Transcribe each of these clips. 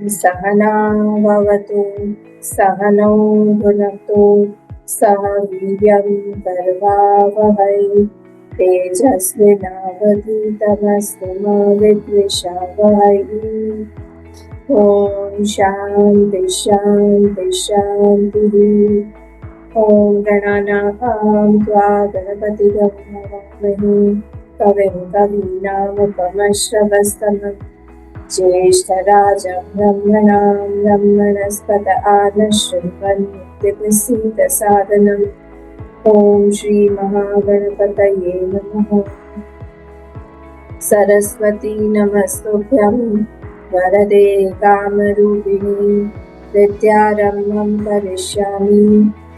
सहना भवतु सहनौ भुनक्तु सह वीर्यं करवावहै तेजस्विनावधीतमस्तु मा विद्विषावहै। ॐ शान्ति शान्ति शान्तिः। ॐ गणानां त्वा गणपतिगं हवामहे कविं कवीनामुपमश्रवस्तमं ज्येष्ठराजं ब्रह्मणां ब्रह्मणस्पत आनशृण्वन्नित्यप्रसीदसादनम्। ॐ श्रीमहागणपतये नमः। सरस्वती नमस्तुभ्यं वरदे कामरूपिणी विद्यारम्भं करिष्यामि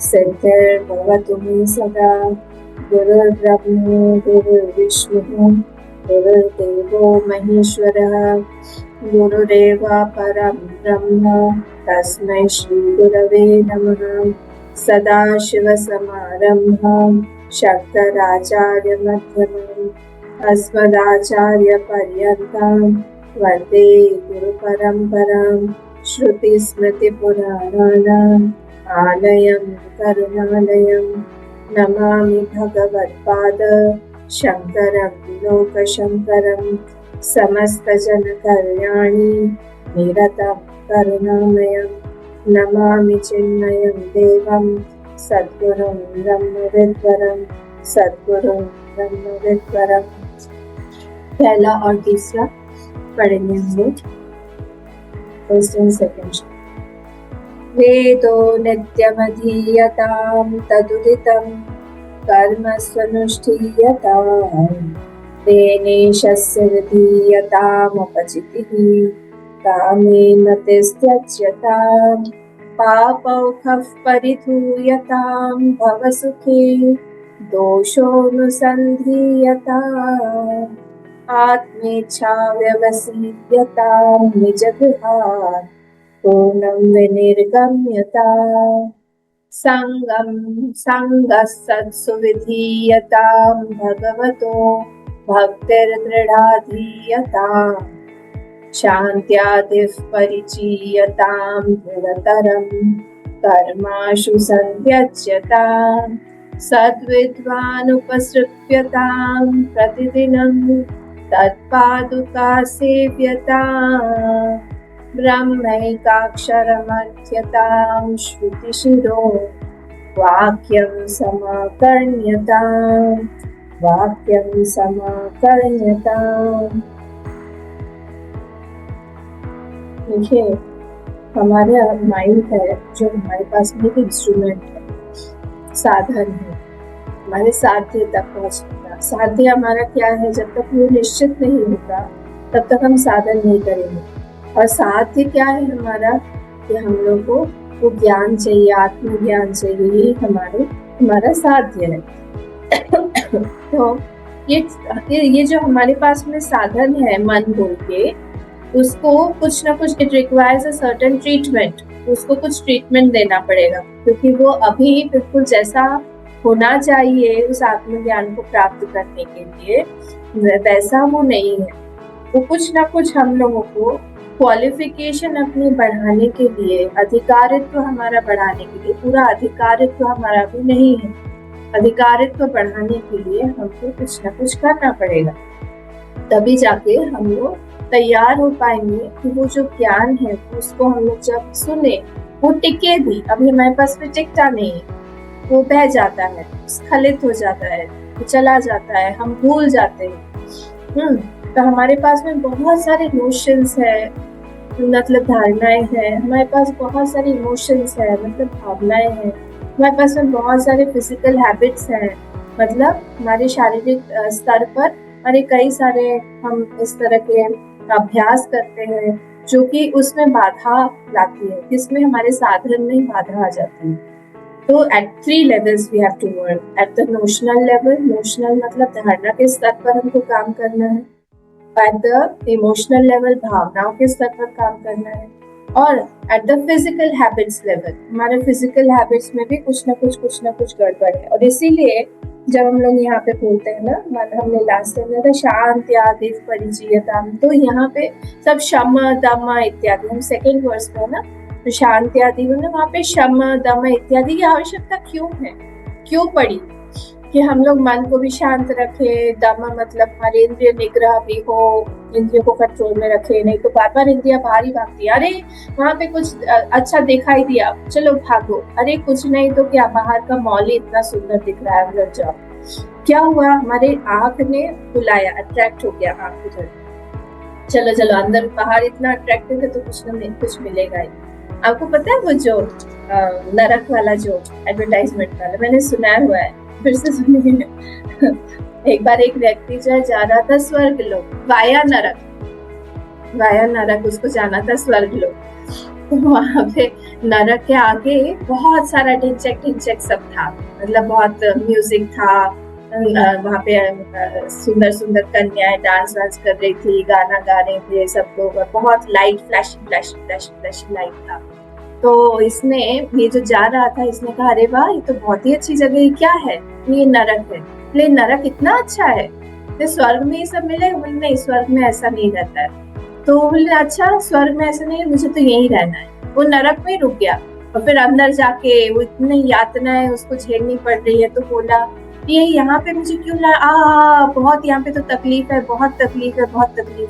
सिद्धिर्भवतु मे सदा। गुरुर्ब्रह्मा गुरुर्विष्णुः गुरुर्देवो महेश्वरः गुरुरेव परं ब्रह्म तस्मै श्रीगुरवे नमः। सदाशिवसमारम्भां शङ्कराचार्यमध्यमाम् अस्मदाचार्यपर्यन्तां वन्दे गुरुपरम्परां। श्रुतिस्मृतिपुराणानाम् आलयं करुणालयं नमामि भगवत्पाद शङ्करं लोकशङ्करं। समस्तजनकल्याणी निरतं करुणामयं नमामि चिन्मयं देवं सद्गुरुं ब्रह्मविद्वरं सद्गुरुं ब्रह्मविद्वरं। पहला और तीसरा पढ़ेंगे हम लोग, फर्स्ट एंड सेकंड। वेदो नित्यमधीयतां तदुदितं कर्म स्वनुष्ठीयताम् तेनेशस्य विधीयतामुपचितिः कामेन तिष्ठत्यताम् पापौखः परिधूयतां भवसुखे दोषोऽनुसन्धीयताम् आत्मेच्छा व्यवसीयतां निजगृहात् पूर्णं विनिर्गम्यताम् संगं संगः सत्सु विधीयतां भगवतो भक्तिर्दृढाधीयताम् शान्त्यादिः परिचीयतां दृढतरं कर्माशु सन्त्यज्यताम् सद्विद्वानुपसृप्यतां प्रतिदिनं तत्पादुका सेव्यताम् ब्रह्मैकाक्षरमध्यतां श्रुतिशिरो वाक्यं समाकर्ण्यताम् वाक्यं समाकर्ण्यताम्। देखिए, हमारे माइंड है जो हमारे पास में एक इंस्ट्रूमेंट है, साधन है हमारे साध्य तक पहुँचने का। साध्य हमारा क्या है? जब तक वो निश्चित नहीं होगा तब तक हम साधन नहीं करेंगे। और साध्य क्या है हमारा? कि हम लोग को वो ज्ञान चाहिए, आत्मज्ञान चाहिए, ये हमारा साध्य है। तो ये जो हमारे पास में साधन है मन बोल के, उसको कुछ ना कुछ it requires a certain treatment, उसको कुछ ट्रीटमेंट देना पड़ेगा, क्योंकि वो अभी बिल्कुल जैसा होना चाहिए उस आत्मज्ञान को प्राप्त करने के लिए वैसा वो नहीं है। वो कुछ ना कुछ हम लोगों को क्वालिफिकेशन अपनी बढ़ाने के लिए, अधिकारित्व हमारा बढ़ाने के लिए, पूरा अधिकारित्व हमारा भी नहीं है, अधिकारित्व बढ़ाने के लिए हमको कुछ ना कुछ करना पड़ेगा, तभी जाके हम लोग तैयार हो पाएंगे कि वो जो ज्ञान है उसको हम लोग जब सुने वो टिके भी। अभी हमारे पास में टिकता नहीं है, वो बह जाता है, स्खलित हो जाता है, वो चला जाता है, हम भूल जाते हैं। तो हमारे पास में बहुत सारे इमोशंस है, मतलब धारणाएं हैं, हमारे पास बहुत सारे इमोशंस है, मतलब भावनाएं हैं, हमारे पास में बहुत सारे फिजिकल हैबिट्स हैं, मतलब हमारे शारीरिक स्तर पर हमारे कई सारे हम इस तरह के अभ्यास करते हैं जो कि उसमें बाधा लाती है, जिसमें हमारे साधन में बाधा आ जाती है। तो eight 3 levels we have to work. At the notional level, notional मतलब धारणा के स्तर पर हमको काम करना है, at the emotional level भावनाओं के स्तर पर काम करना है, और at the physical habits level हमारे physical habits में भी कुछ ना कुछ गड़बड़ है। और इसीलिए जब हम लोग यहाँ पे बोलते हैं ना, हमने लास्ट टाइम में था शांति आदिव परिचयताम, तो यहाँ पे सब शम दम इत्यादि, हम सेकेंड वर्स में है ना, तो शांति आदिव ने वहाँ पे शम दम इत्यादि की आवश्यकता क्यों है, क्यों पड़ी, कि हम लोग मन को भी शांत रखें, दम मतलब हमारे इंद्रिय निग्रह भी हो, इंद्रियों को कंट्रोल में रखे, नहीं तो बार बार इंद्रिया बाहर ही भागती है, अरे वहाँ पे कुछ अच्छा दिखाई दिया चलो भागो, अरे कुछ नहीं तो क्या, बाहर का मॉल ही इतना सुंदर दिख रहा है, अंदर जाओ, क्या हुआ, हमारे आँख ने बुलाया, अट्रैक्ट हो गया आँख उधर, चलो चलो अंदर, बाहर इतना अट्रैक्टिव है तो कुछ ना कुछ मिलेगा ही। आपको पता है वो जो नरक वाला जो एडवर्टाइजमेंट वाला, मैंने सुना हुआ है, फिर से सुनिए। एक बार एक व्यक्ति जो है जा रहा था स्वर्ग लोक, वाया नरक उसको जाना था स्वर्ग लोक, तो वहां पे नरक के आगे बहुत सारा ढिंचक सब था, मतलब बहुत म्यूजिक था, वहां पे सुंदर सुंदर कन्याएं डांस वांस कर रही थी, गाना गा रहे थे सब लोग, और बहुत फ्लैशिंग लाइट था। तो इसने, ये जो जा रहा था, इसने कहा अरे वाह, ये तो बहुत ही अच्छी जगह है, क्या है, ये नरक है, बोले नरक इतना अच्छा है, तो स्वर्ग में ये सब मिले, बोले नहीं स्वर्ग में ऐसा नहीं रहता है, तो बोले अच्छा स्वर्ग में ऐसा नहीं है, मुझे तो यही रहना है, वो नरक में रुक गया, और फिर अंदर जाके वो इतनी यातनाएं उसको झेलनी पड़ रही है, तो बोला ये यहाँ पे मुझे क्यों बहुत यहाँ पे तो तकलीफ है, बहुत तकलीफ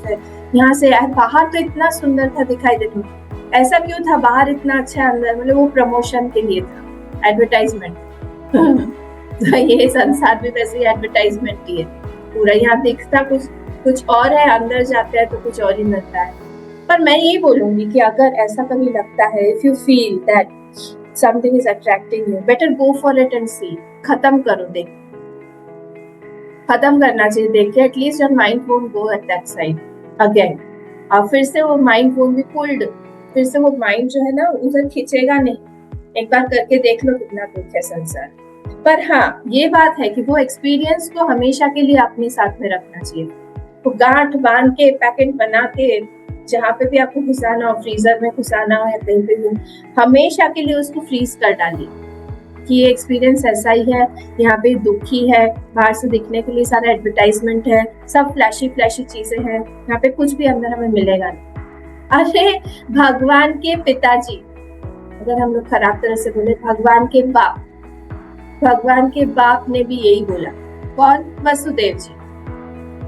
है, यहाँ से बाहर तो इतना सुंदर था दिखाई देता, ऐसा क्यों था, बाहर इतना अच्छा, अंदर, मतलब वो प्रमोशन के लिए था, एडवर्टाइजमेंट। तो ये संसार भी वैसे ही एडवर्टाइजमेंट ही है पूरा, यहाँ दिखता कुछ और है, अंदर जाते हैं तो कुछ और ही मिलता है। पर मैं ये बोलूंगी कि अगर ऐसा कभी लगता है, if you feel that something is attracting you, better go for it and see, खत्म करो, खत्म करना चाहिए, देख के at least your mind won't go at that side again, और फिर से वो माइंड वोंट बी पुल्ड, फिर से वो माइंड जो है ना उधर खींचेगा नहीं, एक बार करके देख लो कितना दुख है संसार। पर हाँ ये बात है कि वो एक्सपीरियंस को हमेशा के लिए अपने साथ में रखना चाहिए, तो गांठ बांध के पैकेट बना के जहाँ पे भी आपको घुसाना हो, फ्रीजर में घुसाना हो या कहीं पे भी, हमेशा के लिए उसको फ्रीज कर डालिए कि ये एक्सपीरियंस ऐसा ही है, यहाँ पे दुखी है, बाहर से दिखने के लिए सारा एडवर्टाइजमेंट है, सब फ्लैशी चीजें हैं, यहाँ पे कुछ भी अंदर हमें मिलेगा नहीं। अरे भगवान के पिताजी, अगर हम लोग खराब तरह से बोले, भगवान के बाप ने भी यही बोला, कौन, वसुदेव जी,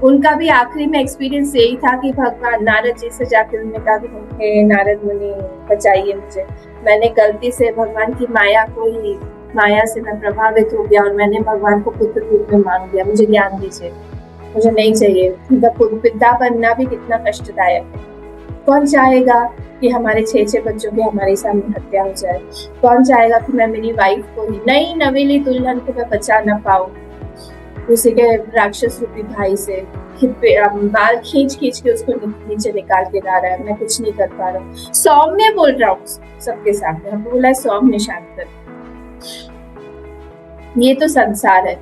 उनका भी आखिरी में एक्सपीरियंस यही था कि भगवान नारद जी से जाकर उन्होंने कहा कि नारद मुनि बचाइए मुझे, मैंने गलती से भगवान की माया से मैं प्रभावित हो गया और मैंने भगवान को पुत्र रूप में मांग लिया, मुझे ज्ञान दीजिए, मुझे नहीं चाहिए, पिता बनना भी कितना कष्टदायक है, कौन चाहेगा कि हमारे 6 बच्चों की हमारे सामने हत्या हो जाए, कौन चाहेगा कि मैं मेरी वाइफ को ही, नई नवेली दुल्हन को मैं बचा ना पाऊं उसी के राक्षस रूपी भाई से, बाल खींच के उसको नीचे निकाल के ला रहा है, मैं कुछ नहीं कर पा रहा हूँ, सौम्य बोल रहा हूँ सबके सामने, हम बोला है सौम्य शांत कर, ये तो संसार है।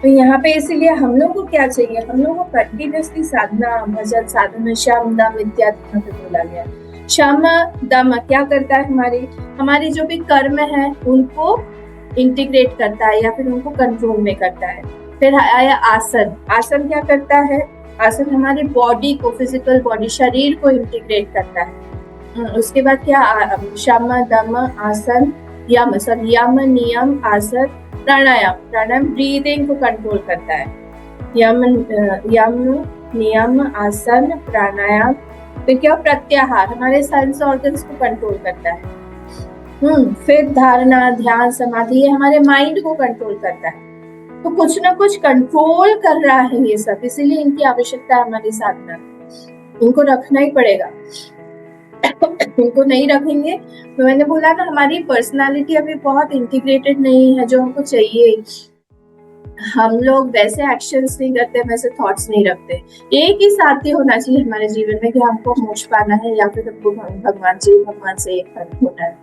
तो यहाँ पे इसीलिए हम लोग को क्या चाहिए, हम लोग को कंटिन्यूसली साधना, भजन साधना, शम दम इत्यादि यहाँ पे बोला गया। शम दम क्या करता है, हमारी जो भी कर्म है उनको इंटीग्रेट करता है या फिर उनको कंट्रोल में करता है। फिर आया आसन क्या करता है, आसन हमारी बॉडी को, फिजिकल बॉडी, शरीर को इंटीग्रेट करता है। उसके बाद क्या, शम दम आसन, यम नियम आसन प्राणायाम ब्रीदिंग को कंट्रोल करता है, यम नियम आसन प्राणायाम। फिर क्या, प्रत्याहार हमारे सेंस ऑर्गन्स को कंट्रोल करता है। फिर धारणा ध्यान समाधि, ये हमारे माइंड को कंट्रोल करता है। तो कुछ ना कुछ कंट्रोल कर रहा है ये सब, इसीलिए इनकी आवश्यकता है हमारी साधना, इनको रखना ही पड़ेगा। इनको नहीं रखेंगे तो मैंने बोला ना, हमारी पर्सनालिटी अभी बहुत इंटीग्रेटेड नहीं है जो हमको चाहिए। हम लोग वैसे एक्शंस नहीं करते, वैसे थॉट्स नहीं रखते। एक ही साथी होना चाहिए हमारे जीवन में कि हमको मोक्ष पाना है या फिर हमको भगवान से एक होना है,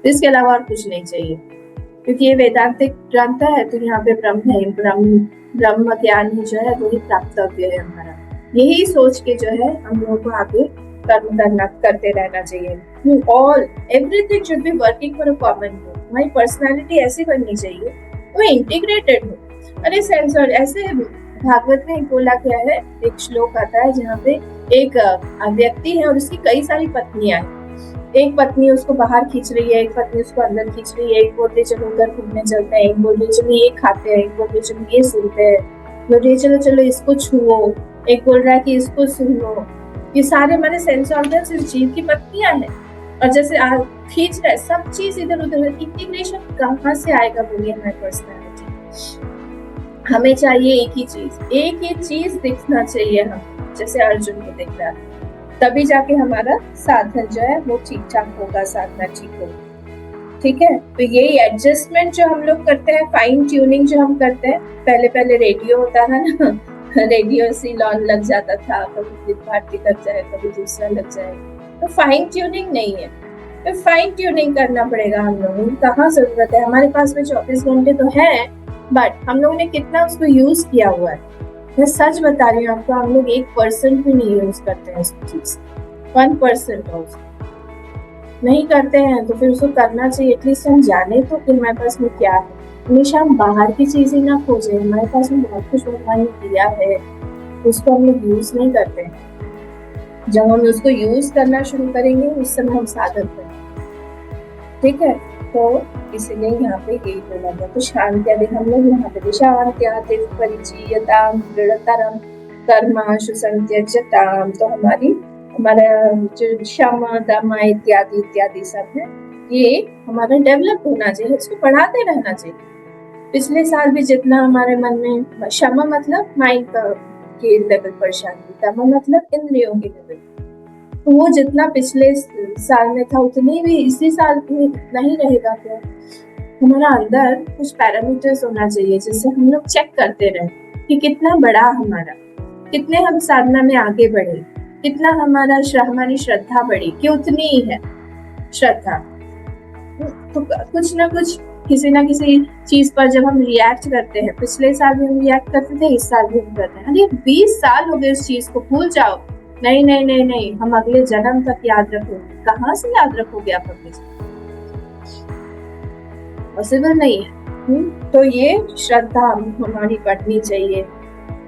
इसके अलावा और कुछ नहीं चाहिए। क्योंकि ये वेदांतिक ग्रंथ है, तो यहाँ पे ब्रह्म ज्ञान ही जो है वही प्राप्तव्य है हमारा। यही सोच के जो है हम लोगों को आगे कर्म करते रहना चाहिए। All everything should be working for a common good. हमारी पर्सनालिटी ऐसी बननी चाहिए वो इंटीग्रेटेड हो, अरे सेंसर ऐसे भागवत में बोला गया है, एक श्लोक आता है जहाँ पे एक व्यक्ति है और उसकी कई सारी पत्नियां हैं। एक पत्नी उसको बाहर खींच रही है, एक पत्नी उसको अंदर खींच रही है, एक बोल रही चलो उधर घूमने चलते हैं, एक बोल रही चलो ये खाते हैं, एक बोल रही चलो ये सुनते हैं, बोल रही चलो चलो इसको छुओ, एक बोल रहा है कि इसको सुनो। ये सारे हमारे सेंस ऑर्गन्स इस जीव की पत्नियां हैं और जैसे खींच रहा है सब चीज इधर उधर। इंटीग्रेशन कहाँ से आएगा बोलिए हमारी पर्सनैलिटी। हमें चाहिए एक ही चीज दिखना चाहिए हम, जैसे अर्जुन को दिख रहा है, तभी जाके हमारा साधन जो है वो ठीक ठाक होगा, साधना ठीक होगा। ठीक है, तो यही एडजस्टमेंट जो हम लोग करते हैं, फाइन ट्यूनिंग जो हम करते हैं, पहले रेडियो होता है ना रेडियो सिलोन लग जाता था, कभी भारती लग जाए, कभी दूसरा लग जाए, तो फाइन ट्यूनिंग नहीं है, तो फाइन ट्यूनिंग करना पड़ेगा हम लोगों को। कहाँ जरूरत है, हमारे पास में 24 घंटे तो है, बट हम लोगों ने कितना उसको यूज किया हुआ है। मैं सच बता रही हूँ आपको, हम लोग 1% भी नहीं यूज करते हैं उसकी चीज, 1% नहीं करते हैं, तो फिर उसको करना चाहिए। एटलीस्ट हम जाने तो कि हमारे पास में क्या है। हमेशा हम बाहर की चीजें ना खोजें, हमारे पास में बहुत कुछ भगवान ने दिया है, उसको हम लोग यूज नहीं करते हैं। जब हम उसको यूज करना शुरू करेंगे उस समय हम साधन करेंगे। ठीक है, तो इसलिए यहाँ पे यही बोला गया। तो शांति अधिक हम लोग यहाँ पे शांत्यादिक परिचीयताम दृढ़तरम कर्माशु संत्यज्यताम, तो हमारा जो क्षमा दमा इत्यादि इत्यादि सब है, ये हमारा डेवलप होना चाहिए, इसको बढ़ाते रहना चाहिए। पिछले साल भी जितना हमारे मन में, क्षमा मतलब माइंड के लेवल पर शांति, दमा मतलब इंद्रियों के लेवल, तो वो जितना पिछले साल में था उतनी भी इसी साल में इतना ही रहेगा। क्या हमारा अंदर कुछ पैरामीटर्स होना चाहिए जिससे हम लोग चेक करते रहे कि कितना बड़ा हमारा, कितने हम साधना में आगे बढ़े, कितना हमारी श्रद्धा बढ़ी, कि उतनी ही है श्रद्धा। तो कुछ ना कुछ किसी ना किसी चीज पर जब हम रिएक्ट करते हैं, पिछले साल भी हम रिएक्ट करते थे, इस साल भी हम करते हैं। अरे 20 साल हो गए उस चीज को, भूल जाओ, नहीं नहीं नहीं नहीं, हम अगले जन्म तक याद रखोगे। कहाँ से याद रखोगे आप अगले जन्म, पॉसिबल नहीं है। तो ये श्रद्धा हमारी बढ़नी चाहिए,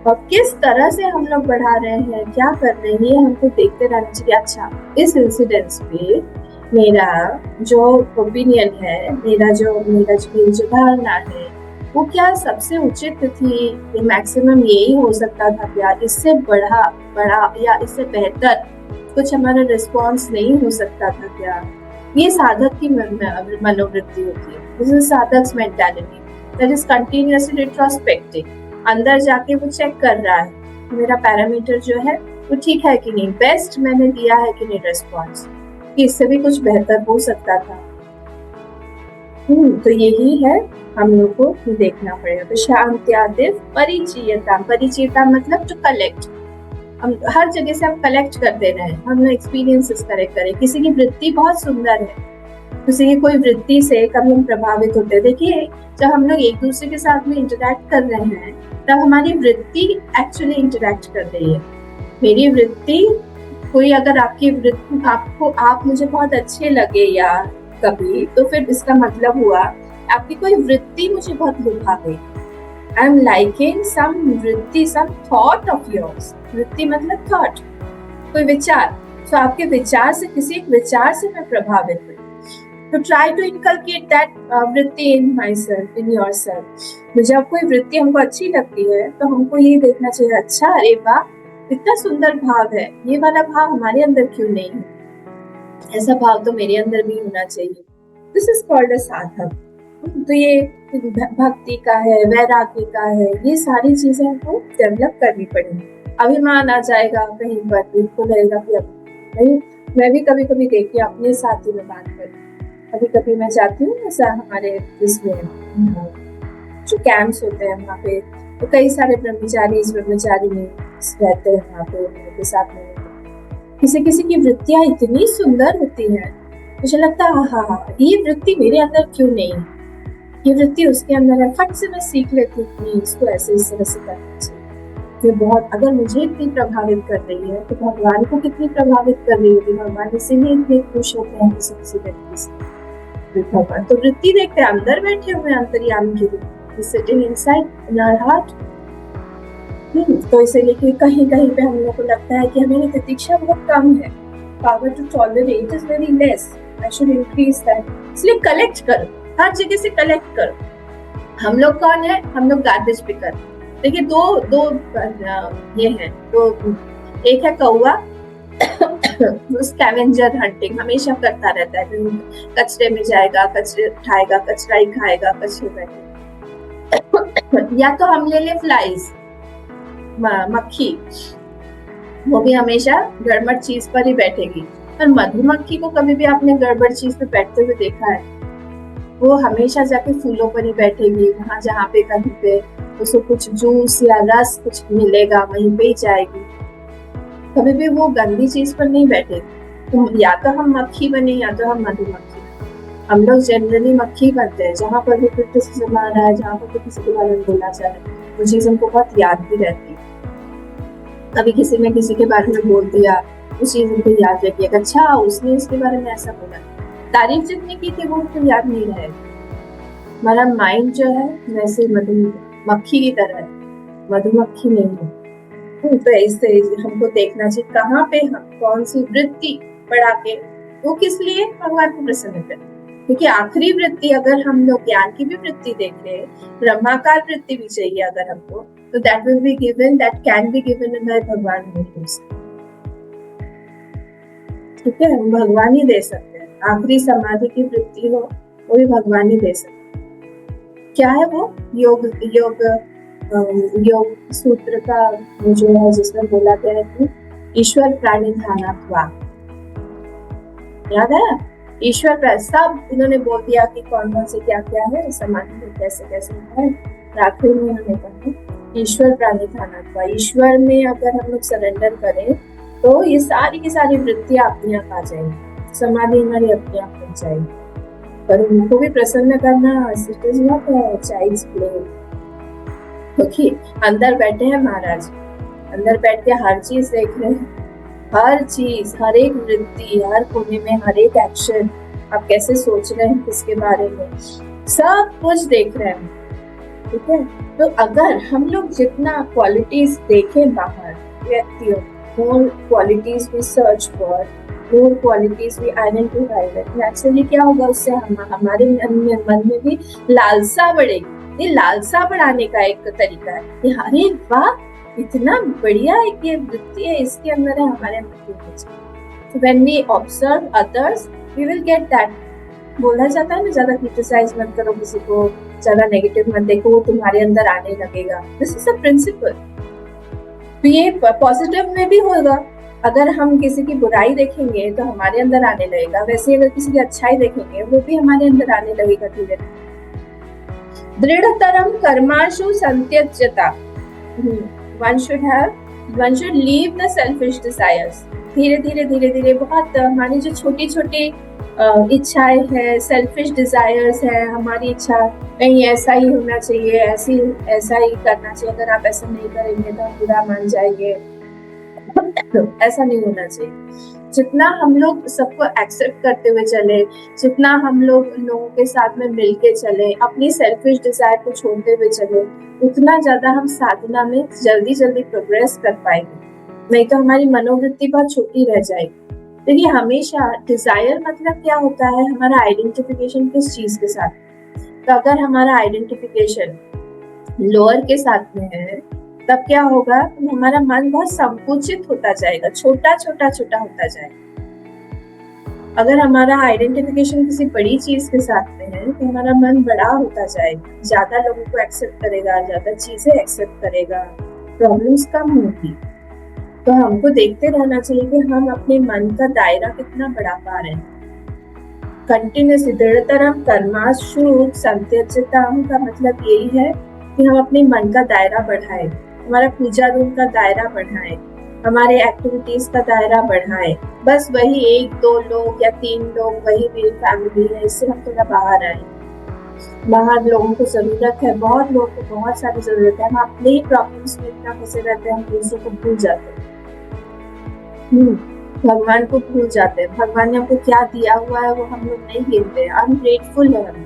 और किस तरह से हम लोग बढ़ा रहे हैं, क्या कर रहे हैं, ये हमको देखते रहना चाहिए। अच्छा, इस इंसिडेंस पे मेरा जो ओपिनियन है, मेरा जो धारणा है, वो क्या सबसे उचित थी, ये मैक्सिमम यही हो सकता था क्या, इससे बड़ा या इससे बेहतर कुछ हमारा रिस्पॉन्स नहीं हो सकता था क्या? ये साधक की मनोवृत्ति होती है, दिस इज साधक्स mentality, that is continuously retrospecting. अंदर जाके वो चेक कर रहा है मेरा पैरामीटर जो है वो ठीक है कि नहीं, बेस्ट मैंने दिया है कि नहीं रिस्पॉन्स, कि इससे भी कुछ बेहतर हो सकता था। तो यही है हम लोग को देखना पड़ेगा। तो शांत्यादिव परिचीयता मतलब टू कलेक्ट, हम हर जगह से हम कलेक्ट करते रहे, हम एक्सपीरियंसेस कलेक्ट करें। किसी की वृत्ति बहुत सुंदर है, किसी की कोई वृत्ति से कभी हम प्रभावित होते हैं। देखिए, जब हम लोग एक दूसरे के साथ में इंटरेक्ट कर रहे हैं, तब हमारी वृत्ति एक्चुअली इंटरेक्ट कर रही है। मेरी वृत्ति, कोई अगर आपकी वृत्ति, आप मुझे बहुत अच्छे लगे या कभी, तो फिर इसका मतलब हुआ आपकी कोई वृत्ति मुझे बहुत लुभा गई। आई एम लाइकिंग सम वृत्ति, सम थॉट ऑफ योर्स। वृत्ति मतलब थॉट, कोई विचार। तो आपके विचार से, किसी एक विचार से मैं प्रभावित हुई, तो ट्राई टू इनकलकेट दैट वृत्ति in myself, in yourself. जब कोई वृत्ति हमको अच्छी लगती है तो हमको ये देखना चाहिए, अच्छा अरे वाह इतना सुंदर भाव है, ये वाला भाव हमारे अंदर क्यों नहीं है, ऐसा भाव तो मेरे अंदर भी होना चाहिए। दिस इज कॉल्ड अ साधक। तो ये भक्ति का है, वैराग्य का है, ये सारी चीजें हमको डेवलप करनी पड़ेगी। अभिमान आ जाएगा कहीं पर, बिल्कुल लगेगा कि नहीं। मैं भी कभी कभी देखिए अपने साथी में बात करूँ, कभी कभी मैं जाती हूँ ऐसा हमारे इसमें जो कैंप्स होते हैं वहाँ पे, तो कई सारे ब्रह्मचारी रहते हैं वहाँ पे, उनके साथ में किसी किसी की वृत्तियां इतनी सुंदर होती है, मुझे लगता है हाँ ये वृत्ति मेरे अंदर क्यों नहीं है, ये वृत्ति उसके अंदर है। फट से मैं सीख लेती हूँ इसको ऐसे इस तरह से करना चाहिए। ये बहुत, अगर मुझे इतनी प्रभावित कर रही है तो भगवान को कितनी प्रभावित कर रही होगी। भगवान इसीलिए इतने खुश होते हैं किसी किसी व्यक्ति से। भगवान तो वृत्ति देखते हैं, अंदर बैठे हुए अंतर्यामी के रूप, is sitting inside in our heart. तो इसीलिए कहीं कहीं पे हम लोग को लगता है कि हमारी प्रतीक्षा बहुत कम है, power to tolerate is very less, I should increase that. इसलिए कलेक्ट करो, हर जगह से कलेक्ट करो। हम लोग कौन है? हम लोग गार्बेज पिकर। देखिए दो ये हैं, तो एक है कौवा, स्कैवेंजर हंटिंग हमेशा करता रहता है, कचरे में जाएगा, कचरे उठाएगा, कचरा ही खाएगा, कचरे बैठे। या तो हम ले ले फ्लाइज, मक्खी, वो भी हमेशा गड़बड़ चीज पर ही बैठेगी। पर मधुमक्खी को कभी भी आपने गड़बड़ चीज पे बैठते हुए देखा है? वो हमेशा जाके फूलों पर ही बैठेगी, वहां जहाँ पे कहीं पे उसको कुछ जूस या रस कुछ मिलेगा वहीं पे ही जाएगी, कभी भी वो गंदी चीज पर नहीं बैठेगी। तो या तो हम मक्खी बने या तो हम मधुमक्खी। हम लोग जनरली मक्खी बनते हैं, जहाँ पर भी क्रिटिसिज्म आ रहा है, जहाँ पर भी किसी के बारे में बोलना चाह रहे हैं, वो चीज हमको बहुत याद भी रहती है। कभी किसी ने किसी के बारे में बोल दिया, उस चीज को याद रखिए, अच्छा उसने इसके बारे में ऐसा बोला, तारीफ जितनी की थी वो तो याद नहीं रहेगा। हमारा माइंड जो है वैसे मधुमक्खी की तरह है, मधुमक्खी नहीं है। तो ऐसे हमको देखना चाहिए कहाँ पे हम कौन सी वृत्ति बढ़ा के, वो किस लिए भगवान को प्रसन्न करें। क्योंकि आखिरी वृत्ति अगर हम लोग ज्ञान की भी वृत्ति देख रहे हैं, ब्रह्माकार वृत्ति भी चाहिए अगर हमको, तो that will be given, that can be given by भगवान himself। ठीक है, हम भगवान ही दे सकते हैं। आखिरी समाधि की वृत्ति हो वो भी भगवान ही दे सकते हैं। क्या है वो? योग सूत्र का जो है जिसमें बोला गया है कि ईश्वर प्राणी ध्यानात्वा, याद है? ईश्वर सब इन्होंने बोल दिया कि कौन से क्या क्या है, समाधि में कैसे कैसे है। आखिरी में उन्होंने कहा ईश्वर प्राणी ध्यानात्वा, ईश्वर में अगर हम लोग सरेंडर करें तो ये सारी की सारी वृत्तियां अपने आप आ जाएंगी, समाधि हमारी अपने आप बन जाएगी। पर उनको भी प्रसन्न करना चाइल्ड्स प्ले, क्योंकि अंदर बैठे हैं महाराज, अंदर बैठ के हर चीज देख रहे हैं, हर चीज, हर एक वृत्ति, हर कोने में हर एक एक्शन, आप कैसे सोच रहे हैं किसके बारे में, सब कुछ देख रहे हैं। ठीक है, तो अगर हम लोग जितना क्वालिटीज देखें बाहर व्यक्तियों, more qualities we search for, more qualities we identify with, naturally क्या होगा उससे हमारे मन में भी लालसा बढ़ेगी। ये लालसा बढ़ाने का एक तरीका है कि अरे वाह इतना बढ़िया एक ये वृत्ति है, इसके अंदर है, हमारे अंदर है। So when we observe others, we will get that। बोला जाता है ना, ज्यादा क्रिटिसाइज मत करो किसी को, ज्यादा नेगेटिव मत देखो, वो तुम्हारे अंदर आने लगेगा। This is a principle. तो ये पॉजिटिव में भी होगा, अगर हम किसी की बुराई देखेंगे तो हमारे अंदर आने लगेगा, वैसे अगर किसी की अच्छाई देखेंगे वो भी हमारे अंदर आने लगेगा धीरे धीरे। दृढ़तरम कर्माशु संत्यज्यता, one should leave the selfish desires। धीरे धीरे बहुत हमारी जो छोटी छोटी इच्छाएं है, सेल्फिश डिजायर्स है, हमारी इच्छा कहीं ऐसा ही होना चाहिए, ऐसा ही करना चाहिए, अगर आप ऐसा नहीं करेंगे तो बुरा मान जाएंगे, ऐसा नहीं होना चाहिए। जितना हम लोग सबको एक्सेप्ट करते हुए चले, जितना हम लोगों के साथ में मिलके चले, अपनी सेल्फिश डिजायर को छोड़ते हुए चले, उतना ज्यादा हम साधना में जल्दी प्रोग्रेस कर पाएंगे। नहीं तो हमारी मनोवृत्ति बहुत छोटी रह जाएगी। देखिए हमेशा डिजायर मतलब क्या होता है, हमारा आइडेंटिफिकेशन किस चीज के साथ। तो अगर हमारा आइडेंटिफिकेशन लोअर के साथ में है तब क्या होगा, तो हमारा मन बहुत संकुचित होता जाएगा, छोटा होता जाएगा। अगर हमारा आइडेंटिफिकेशन किसी बड़ी चीज के साथ में है तो हमारा मन बड़ा होता जाएगा, ज्यादा लोगों को एक्सेप्ट करेगा, ज्यादा चीजें एक्सेप्ट करेगा, प्रॉब्लम्स कम होगी। तो हमको देखते रहना चाहिए कि हम अपने मन का दायरा कितना बढ़ा पा रहे हैं। कंटिन्यूसली दृढ़तरम कर्माशु संत्यज्यता का मतलब यही है कि हम अपने मन का दायरा बढ़ाएं, हमारा पूजा रूम का दायरा बढ़ाएं, हमारे एक्टिविटीज का दायरा बढ़ाएं। बस वही 1-2 लोग या 3 लोग, वही मेरी फैमिली है, इससे हम थोड़ा बाहर आए। बाहर लोगों को जरूरत है, बहुत लोगों को बहुत सारी जरूरत है, हम अपने ही प्रॉब्लम्स में इतना फंसे रहते हैं, हम दूसरों को भूल जाते हैं, भगवान को भूल जाते हैं। भगवान ने हमको क्या दिया हुआ है वो हम लोग नहीं गिनते, अनग्रेटफुल है हम।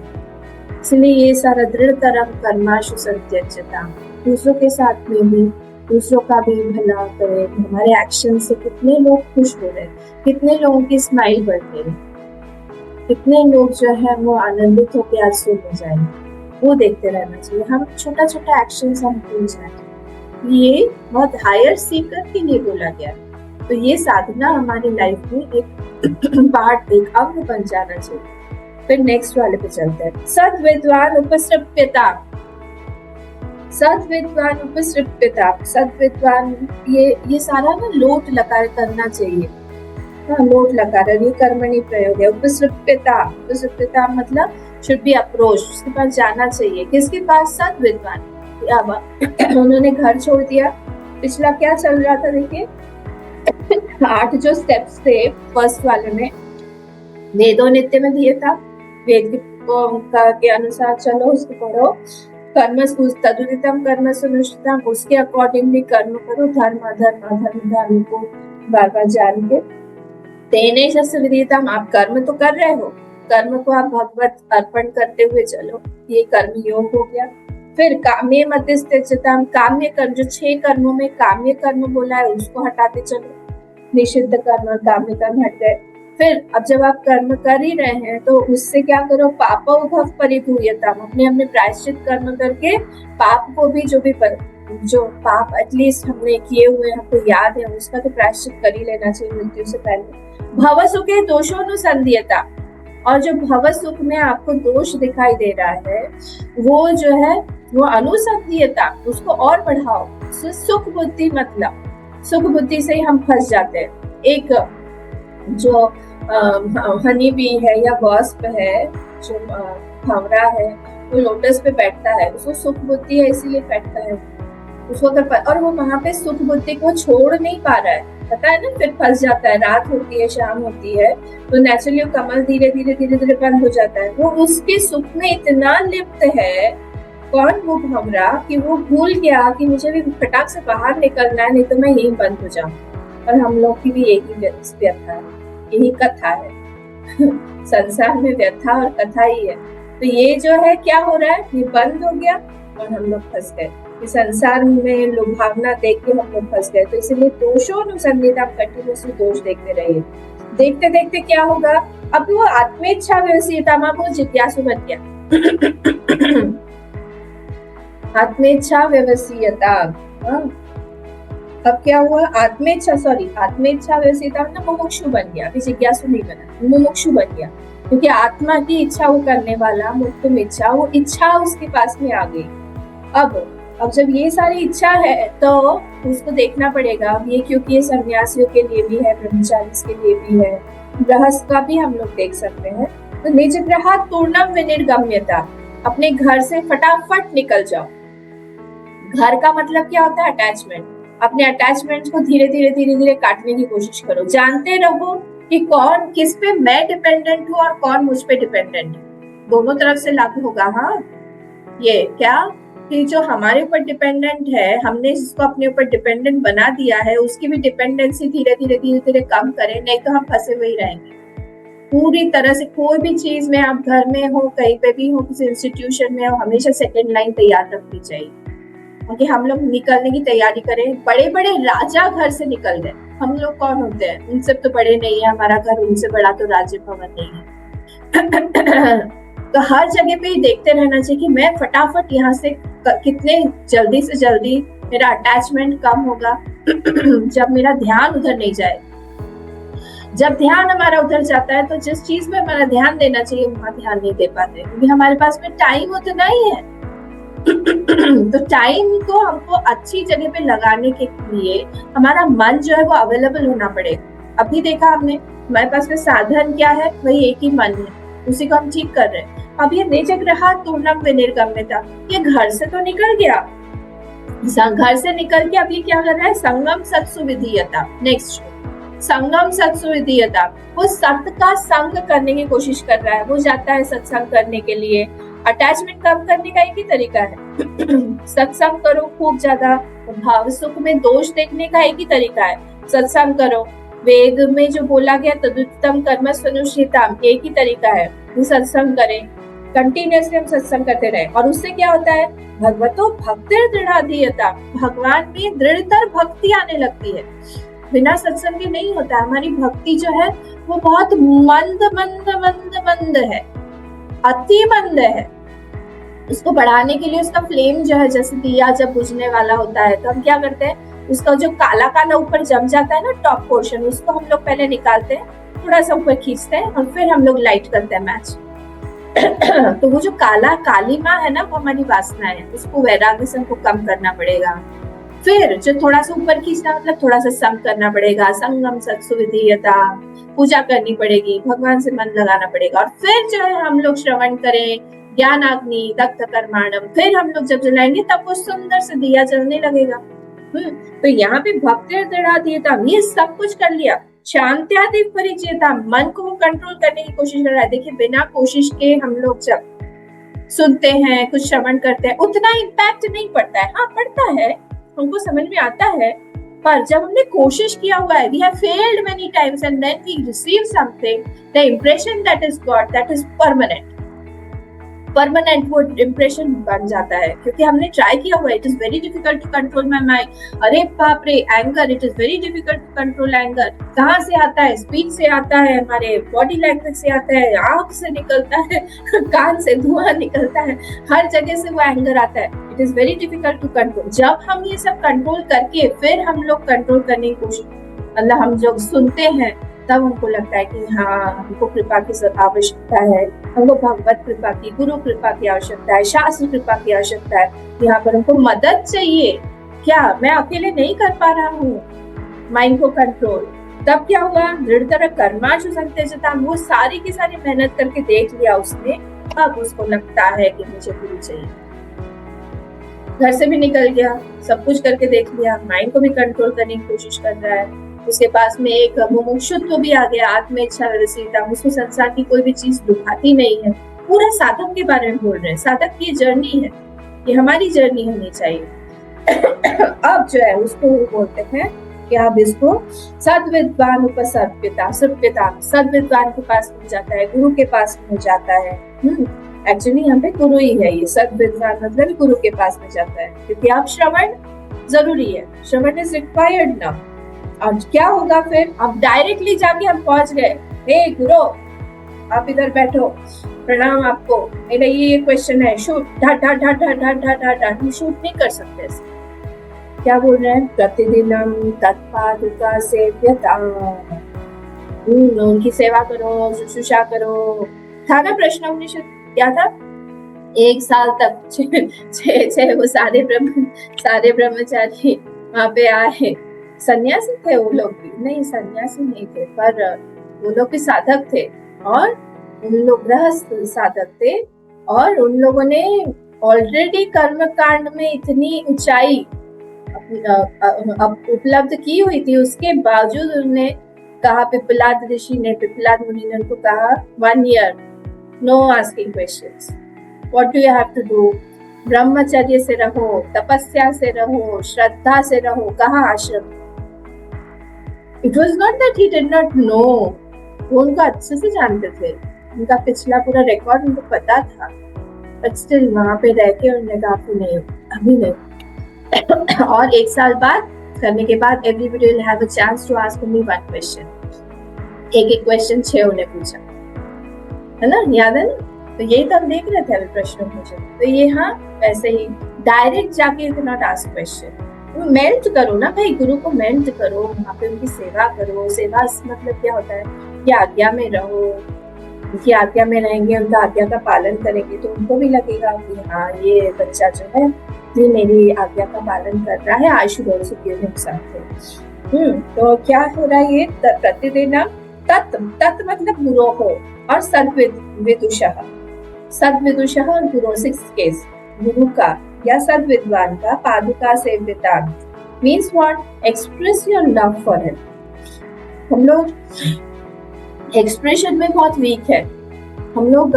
इसलिए ये सारा दृढ़तरम कर्माशु संत्यज्यता, दूसरों के साथ में भी दूसरों का भी भला करे। हमारे एक्शन से कितने लोग खुश हो रहे हैं, कितने लोगों की स्माइल बढ़ रही है, कितने लोग जो है वो आनंदित होकर आज सो जाएंगे, वो देखते रहना चाहिए। हम छोटा छोटा एक्शन हम भूल जाए, ये बहुत हायर सीकर के लिए बोला गया। तो ये साधना हमारी लाइफ में एक पार्ट, एक अंग बन जाना चाहिए। फिर नेक्स्ट वाले पे चलते हैं। सद विद्वान उपसृप्यता, सद विद्वान उपसृप्यता, सद विद्वान, ये सारा ना लोट लकार करना चाहिए। हाँ, लोट लकार, ये कर्मणि प्रयोग है। उपसृप्यता, उपसृप्यता मतलब शुड बी अप्रोच, उसके पास जाना चाहिए। किसके पास? सद विद्वान। उन्होंने घर छोड़ दिया। पिछला क्या चल रहा था देखिए, 8 जो स्टेप्स थे फर्स्ट वाले में, वेदो नित्य में दिया था, वेद के अनुसार चलो, उसको पढ़ो। कर्म तदुदितम कर्म सुनिष्ठितम, उसके अकॉर्डिंगली कर्म करो। धर्म अधर्म, अधर्म धर्म को बार बार जान के। तेने शस्त्र विदितम, आप कर्म तो कर रहे हो, कर्म को आप भगवत अर्पण करते हुए चलो, ये कर्म योग हो गया। फिर काम्य मध्यस्थम, काम्य कर्म, जो 6 कर्मों में काम्य कर्म बोला है उसको हटाते चलो, निषिद्ध कर्म काम्य कर्म हट गए। फिर अब जब आप कर्म कर ही रहे हैं तो उससे क्या करो? पाप उद्धव परिधूयतम, अपने प्रायश्चित कर्म करके पाप को भी, जो पाप एटलीस्ट हमने किए हुए हमको याद है, उसका तो प्रायश्चित कर ही लेना चाहिए मृत्यु से पहले। भव सुखे दोषोनुसंध्यता, और जो भव सुख में आपको दोष दिखाई दे रहा है वो जो है वो अनुसंध्यता, उसको और बढ़ाओ। सुख बुद्धि, मतलब सुख बुद्धि से ही हम फंस जाते हैं। एक जो हनी बी है या वॉस्प है, जो भंवरा है, वो लोटस पे बैठता है, उसको सुख बुद्धि है इसीलिए बैठता है उसको और वो वहां पे सुख बुद्धि को छोड़ नहीं पा रहा है, पता है ना, फिर फंस जाता है। रात होती है, शाम होती है, तो नेचुरली वो कमल धीरे धीरे बंद हो जाता है। वो उसके सुख में इतना लिप्त है, कौन? वो भंवरा, कि वो भूल गया कि मुझे भी फटाक से बाहर निकलना है, नहीं तो मैं यहीं बंद हो जाऊं। और हम लोग की भी यही व्यथा है, यही कथा है संसार में व्यथा और कथा ही है। तो ये जो है क्या हो रहा है, ये बंद हो गया और हम लोग फंस गए। संसार में लुभावना देख के हम लोग फंस गए। तो इसलिए दोषोनुसंधिता, कंटिन्यूसली दोष देखते रहिए। देखते देखते क्या होगा, अब वो आत्मेच्छा व्यवसीयता में वो जिज्ञासु बन गया आत्मेच्छा व्यवसीयता। अब क्या हुआ? आत्मेच्छा व्यवसीयता मतलब मुमुक्षु बन गया, अभी जिज्ञासु नहीं बना, मुमुक्षु बन गया। क्योंकि आत्मा की इच्छा वो करने वाला, मुक्तम इच्छा, वो इच्छा उसके पास में आ गई। अब जब ये सारी इच्छा है तो उसको देखना पड़ेगा। ये क्योंकि ये सन्यासियों के लिए भी है, ब्रह्मचारी के लिए भी है, गृहस्थ का भी हम लोग देख सकते हैं। तो निज ग्रह पूर्णम विनिर्गम्यता, अपने घर से फटाफट निकल जाओ। घर का मतलब क्या होता है? अटैचमेंट। अपने अटैचमेंट को धीरे धीरे काटने की कोशिश करो। जानते रहो कि कौन किस पे मैं डिपेंडेंट हूँ और कौन मुझ पे डिपेंडेंट है। दोनों तरफ से लागू होगा। हाँ, ये क्या कि जो हमारे ऊपर डिपेंडेंट है, हमने जिसको अपने ऊपर डिपेंडेंट बना दिया है, उसकी भी डिपेंडेंसी धीरे धीरे कम करें, नहीं तो हम फंसे हुए ही रहेंगे पूरी तरह से। कोई भी चीज में, आप घर में हो, कहीं पे भी हो, किसी इंस्टीट्यूशन में हो, हमेशा सेकंड लाइन तैयार रखनी चाहिए। क्योंकि हम लोग निकलने की तैयारी करें। बड़े बड़े राजा घर से निकल गए, हम लोग कौन होते हैं? उनसे तो बड़े नहीं है, हमारा घर उनसे बड़ा तो राज्य भवन नहीं है तो हर जगह पे देखते रहना चाहिए कि मैं फटाफट यहाँ से कितने जल्दी से जल्दी मेरा अटैचमेंट कम होगा जब मेरा ध्यान उधर नहीं जाए। जब ध्यान हमारा उधर जाता है तो जिस चीज में हमारा ध्यान देना चाहिए वहां ध्यान नहीं दे पाते, क्योंकि हमारे पास में टाइम उतना ही है तो टाइम को हमको अच्छी जगह पे लगाने के लिए हमारा मन जो है वो अवेलेबल होना पड़ेगा। अभी देखा हमने, हमारे पास में साधन क्या है? वही एक ही मन है, उसी को हम ठीक कर रहे हैं। अब ये निज ग्रह पूर्णम विनिर्गम्यता, ये घर से तो निकल गया, घर से निकल के अब ये क्या कर रहा है? संगम सत्सु विधीयता। नेक्स्ट, संगम सत्सु विधीयता, वो सत्य का संग करने की कोशिश कर रहा है। वो जाता है सत्संग करने के लिए। अटैचमेंट कम करने का एक ही तरीका है सत्संग करो खूब ज्यादा। भाव सुख में दोष देखने का एक ही तरीका है, सत्संग करो। वेद में जो बोला गया तदुत्तम कर्म सनुष्ठिताम, एक ही तरीका है, सत्संग करें। कंटिन्यूसली हम सत्संग करते रहे, और उससे क्या होता है, भगवतो भक्तिर दृढ़ाधीयता, भगवान में दृढ़तर भक्ति आने लगती है। बिना सत्संग के नहीं होता। हमारी भक्ति जो है वो बहुत मंद मंद मंद मंद है, अति मंद है। उसको बढ़ाने के लिए उसका फ्लेम जो है, जैसे दिया जब बुझने वाला होता है तो हम क्या करते हैं, उसका जो काला काला ऊपर जम जाता है ना टॉप पोर्शन, उसको हम लोग पहले निकालते हैं, थोड़ा सा ऊपर खींचते हैं और फिर हम लोग लाइट करते हैं मैच। तो वो जो काला कालीमा है ना, वो हमारी वासना है, उसको वैराग्य से हमको कम करना पड़ेगा। फिर जो थोड़ा सा ऊपर खींचना मतलब थोड़ा सा सम करना पड़ेगा, संगम सत्सु विधीयता, पूजा करनी पड़ेगी, भगवान से मन लगाना पड़ेगा, और फिर जो है हम लोग श्रवण करें, ज्ञानाग्नि दग्ध कर्माणम, फिर हम लोग जब जलाएंगे तब वो सुंदर से दिया जलने लगेगा। तो यहाँ पे भक्ति दृढ़ाधीयता, ये सब कुछ कर लिया। शांत्यादि परिचयता, मन को वो कंट्रोल करने की कोशिश कर रहा है। देखिए बिना कोशिश के हम लोग जब सुनते हैं, कुछ श्रवण करते हैं, उतना इम्पैक्ट नहीं पड़ता है। हाँ पड़ता है, हमको समझ में आता है, पर जब हमने कोशिश किया हुआ है, we have failed many times and then we receive something, the impression that is got, that is permanent वो इम्प्रेशन बन जाता है, क्योंकि हमने ट्राई किया हुआ है। It is very difficult to control my mind. अरे बाप रे, anger, it is very difficult to control anger. कहाँ से आता है? स्पीच से आता है, हमारे बॉडी लैंग्वेज से आता है, आंख से निकलता है, कान से धुआं निकलता है, हर जगह से वो एंगर आता है। It is very difficult to control. जब हम ये सब कंट्रोल करके फिर हम लोग कंट्रोल करने की कोशिश, मतलब हम जब सुनते हैं तब हमको लगता है कि हाँ हमको कृपा की आवश्यकता है, हमको भगवत कृपा की, गुरु कृपा की आवश्यकता है, शास्त्र कृपा की आवश्यकता है। यहाँ पर हमको मदद चाहिए। क्या मैं अकेले नहीं कर पा रहा हूँ माइंड को कंट्रोल? तब क्या हुआ, दृढ़तर कर्माशु संतेजता, वो सारी की सारी मेहनत करके देख लिया उसने, अब उसको लगता है कि मुझे गुरु चाहिए। घर से भी निकल गया, सब कुछ करके देख लिया, माइंड को भी कंट्रोल करने की कोशिश कर रहा है। उसके पास में एक मुमुक्षुत्व भी आ गया, आत्म इच्छा रसीता, उसको संसार की कोई भी चीज दुखाती नहीं है। पूरा साधक के बारे में बोल रहे हैं, साधक की जर्नी है, ये हमारी जर्नी होनी चाहिए। अब जो है उसको बोलते हैं कि आप इसको सद्विद्वान उपसर्पिता, सद्विद्वान के पास हो जाता है, गुरु के पास हो जाता है। एक्चुअली यहाँ पे गुरु ही है, ये सद्विद्वान मतलब गुरु के पास में जाता है, क्योंकि आप श्रवण जरूरी है, श्रवण इज रिक्वायर्ड नाउ। और क्या होगा फिर, अब डायरेक्टली जाके हम पहुंच गए, हे गुरु आप इधर बैठो, प्रणाम आपको, मेरा ये क्वेश्चन है, शूट, ढा ढा ढा ढा ढा ढा ढा ढा, हम शूट नहीं कर सकते ऐसे। क्या बोल रहे हैं, प्रतिदिनम तत्पादुका सेव्यता, उनकी सेवा करो, शुश्रूषा करो। था ना प्रश्न उपनिषद, क्या था, 1 साल तक छह वो सारे ब्रह्मचारी वहां पे आए। सन्यासी थे वो लोग भी, नहीं सन्यासी नहीं थे, पर वो लोग भी साधक थे, और उन लोग गृहस्थ साधक थे, और उन लोगों ने ऑलरेडी कर्म कांड में इतनी ऊंचाई उपलब्ध की हुई थी। उसके बावजूद उन्होंने कहा, पिपलाद ऋषि ने, पिपलाद मुनि ने उनको कहा 1 year no asking questions, what do you have to do, ब्रह्मचर्य से रहो, तपस्या से रहो, श्रद्धा से रहो। कहा आश्रम। It was not that he did not know, वो उनको अच्छे से जानते थे, उनका पिछला पूरा रिकॉर्ड उनको पता था, but still वहाँ पे रह के उन्होंने कहा कि नहीं अभी नहीं। और 1 साल बाद करने के बाद everybody will have a chance to ask only 1 question, एक क्वेश्चन 6 उन्हें पूछा, है ना, याद है ना? तो यही तो हम देख रहे थे अभी प्रश्न पूछे। तो ये हाँ वैसे ही डायरेक्ट जाके you can not ask question, melt करो ना भाई, गुरु को मेल्ट करो, वहाँ पे उनकी सेवा करो। सेवा मतलब क्या होता है, कि आज्ञा में रहो, उनकी आज्ञा में रहेंगे, उनका आज्ञा का पालन करेंगे, तो उनको भी लगेगा कि हाँ ये बच्चा जो है ये मेरी आज्ञा का पालन कर रहा है, I should also give him something. तो क्या हो रहा है, ये प्रतिदिन तत् मतलब गुरु हो, और सद्विदुषः, सद्विदुषः और गुरु 6 केस, गुरु का या सद्विद्वान का पादुका सेव्यता means what, express your love for him. हम लोग एक्सप्रेशन में बहुत वीक है, हम लोग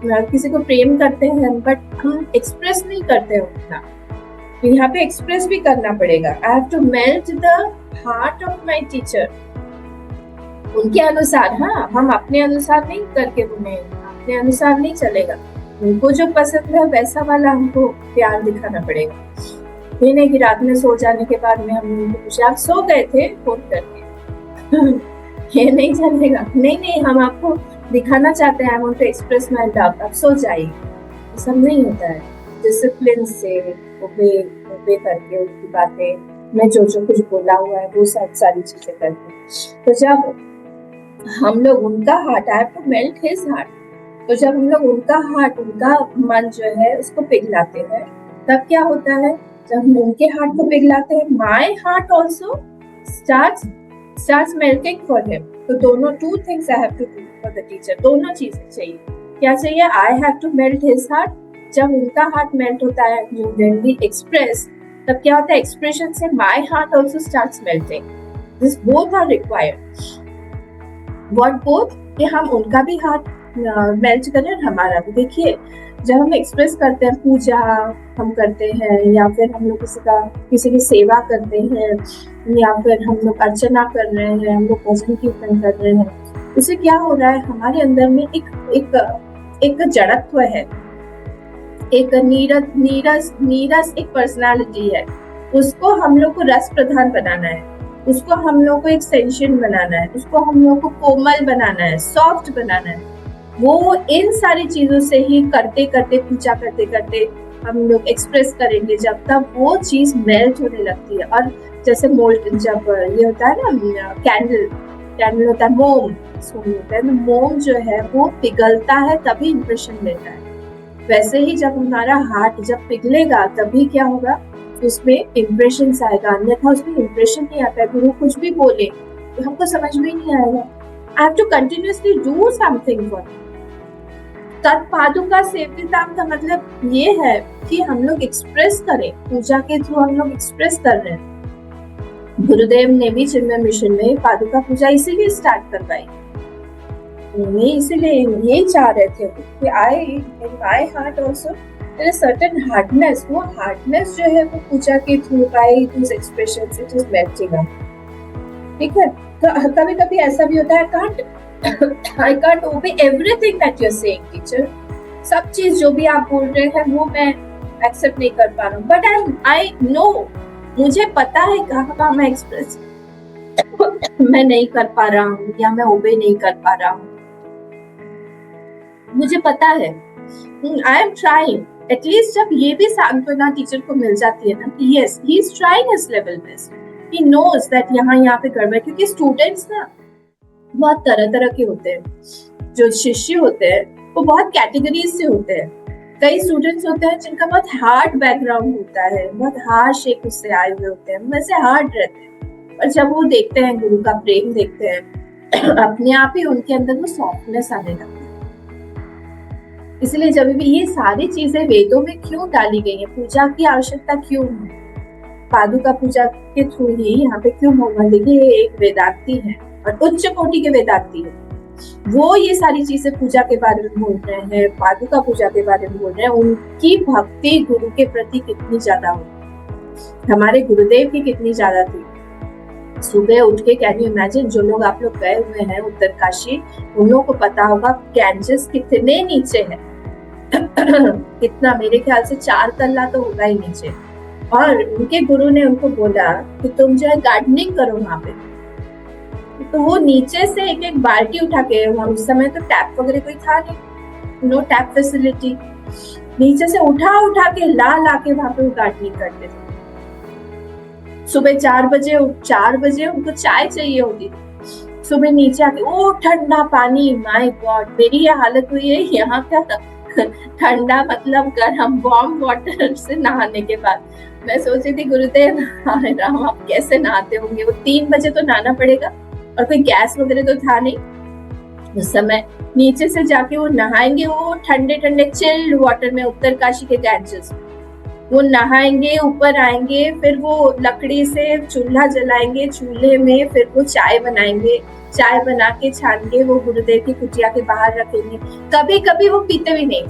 किसी को प्रेम करते हैं बट हम एक्सप्रेस नहीं करते उतना। तो यहाँ पे एक्सप्रेस भी करना पड़ेगा। I have to melt the heart of my teacher, उनके अनुसार। हाँ, हम अपने अनुसार नहीं करके उन्हें, अपने अनुसार नहीं चलेगा। उनको जो पसंद है वैसा वाला हमको प्यार दिखाना पड़ेगा। ये नहीं कि रात में सो जाने के बाद में हम उनको पूछे आप सो गए थे फोन करके ये नहीं चलेगा। नहीं, हम आपको दिखाना चाहते हैं, I want to express my love, आप सो जाइए। सब नहीं होता है। डिसिप्लिन से ओबे करके उनकी बातें, मैं जो कुछ बोला हुआ है वो सारी चीजें करके। तो जब हम लोग उनका heart, I have to melt his heart, तो जब हम लोग उनका हार्ट, उनका मन जो है उसको पिघलाते हैं, तब क्या होता है, जब हम उनके हार्ट को पिघलाते हैं, my heart also starts melting for him. तो दोनों, two things I have to do for the teacher, दोनों चीजें चाहिए। क्या चाहिए? I have to melt his heart. जब उनका हार्ट मेल्ट होता है, व्हेन वी एक्सप्रेस, तब क्या होता है, एक्सप्रेशन से my heart also starts melting. This both are required. What both? कि हम उनका भी हार्ट मेल्ट करें, हमारा भी। देखिए, जब हम एक्सप्रेस करते हैं, पूजा हम करते हैं, या फिर हम लोग किसी की सेवा करते हैं, या फिर हम लोग अर्चना कर रहे हैं, हम लोग भजन कीर्तन कर रहे हैं, उससे क्या हो रहा है, हमारे अंदर में एक जड़त्व है, एक नीरस एक पर्सनालिटी है। उसको हम लोग को रस प्रधान बनाना है, उसको हम लोग को एक सेंशन बनाना है, उसको हम लोग को कोमल बनाना है, सॉफ्ट बनाना है। वो इन सारी चीजों से ही करते करते, पूजा करते करते हम लोग एक्सप्रेस करेंगे, जब तक वो चीज मेल्ट होने लगती है। और जैसे मोल्ट, जब ये होता है ना, कैंडल होता है, मोम होता है, मोम जो है वो पिघलता है तभी इंप्रेशन लेता है। वैसे ही जब हमारा हार्ट जब पिघलेगा, तभी क्या होगा, उसमें इम्प्रेशन आएगा, अन्यथा उसमें इम्प्रेशन नहीं आता है। गुरु कुछ भी बोले तो हमको समझ में नहीं आएगा। I have to continuously do something for him. तत्पादुका सेविताम का मतलब ये है कि हम लोग एक्सप्रेस करें, पूजा के थ्रू हम लोग एक्सप्रेस कर रहे हैं। गुरुदेव ने भी चिन्मय मिशन में पादुका पूजा इसीलिए स्टार्ट करवाई, इसीलिए ये चाह रहे थे कि in my heart also there is certain hardness। वो हार्डनेस जो है वो पूजा के through, by those expressions it is melting up। ठीक है, तो कभी कभी ऐसा भी होता है, I can't obey everything that you're saying teacher। सब चीज जो भी आप बोल रहे हैं वो मैं एक्सेप्ट नहीं कर पा रहा हूँ, बट आई नो, मुझे पता है कहाँ मैं एक्सप्रेस मैं नहीं कर पा रहा हूँ, या मैं ओबे नहीं कर पा रहा हूँ, मुझे पता है। I am trying. एटलीस्ट जब ये भी सांत्वना टीचर को मिल जाती है ना कि yes, he is trying his level best, he knows that यहाँ पे गड़बड़। क्योंकि स्टूडेंट्स ना बहुत तरह तरह के होते हैं, जो शिष्य होते हैं वो बहुत कैटेगरीज से होते हैं। कई स्टूडेंट्स होते हैं जिनका बहुत हार्ड बैकग्राउंड होता है, बहुत हार्ड शेप उससे आए हुए होते हैं, वैसे हार्ड रहते हैं, और जब वो देखते हैं गुरु का प्रेम देखते हैं अपने आप ही उनके अंदर वो सॉफ्टनेस आने लगती है। इसलिए जब भी ये सारी चीजें वेदों में क्यों डाली गई है, पूजा की आवश्यकता क्यों है, पादुका पूजा के थ्रू ही यहाँ पे क्यों होगा। देखिए, एक वेदांती है और उच्च कोटि के वेदांती है, वो ये सारी चीजें पूजा के बारे में बोल रहे हैं, पादुका पूजा के बारे में बोल रहे हैं। उनकी भक्ति गुरु के प्रति कितनी ज्यादा हो, हमारे गुरुदेव की कितनी ज्यादा थी। सुबह उठ के, कैन यू इमेजिन, जो लोग आप लोग गए हुए हैं उत्तरकाशी, उन लोगों को पता होगा गैंजेस कितने नीचे है कितना, मेरे ख्याल से 4 तल्ला तो होगा ही नीचे। और उनके गुरु ने उनको बोला कि तुम जो है गार्डनिंग करो वहां पे। तो वो नीचे से एक बाल्टी उठा के, वहां उस समय तो टैप वगैरह कोई था नहीं, नो टैप फैसिलिटी, नीचे से उठा के ला के वहां पे वो गार्डनिंग करते थे। सुबह 4 बजे उनको चाय चाहिए होती थी। सुबह नीचे आके ओ ठंडा पानी, माय गॉड, मेरी ये हालत हुई है यहाँ क्या ठंडा मतलब गर्म वार्म वाटर से नहाने के बाद। मैं सोची थी गुरुदेव राम आप कैसे नहाते होंगे, वो 3 बजे तो नहाना पड़ेगा, और कोई गैस वगैरह तो था नहीं उस समय। नीचे से जाके वो नहाएंगे, वो ठंडे ठंडे चिल्ड वाटर में, उत्तरकाशी के गैंजेस, वो नहाएंगे, ऊपर आएंगे, फिर वो लकड़ी से चूल्हा जलाएंगे, चूल्हे में फिर वो चाय बनाएंगे, चाय बना के छान के वो गुरुदेव की कुटिया के बाहर रखेंगे। कभी कभी वो पीते भी नहीं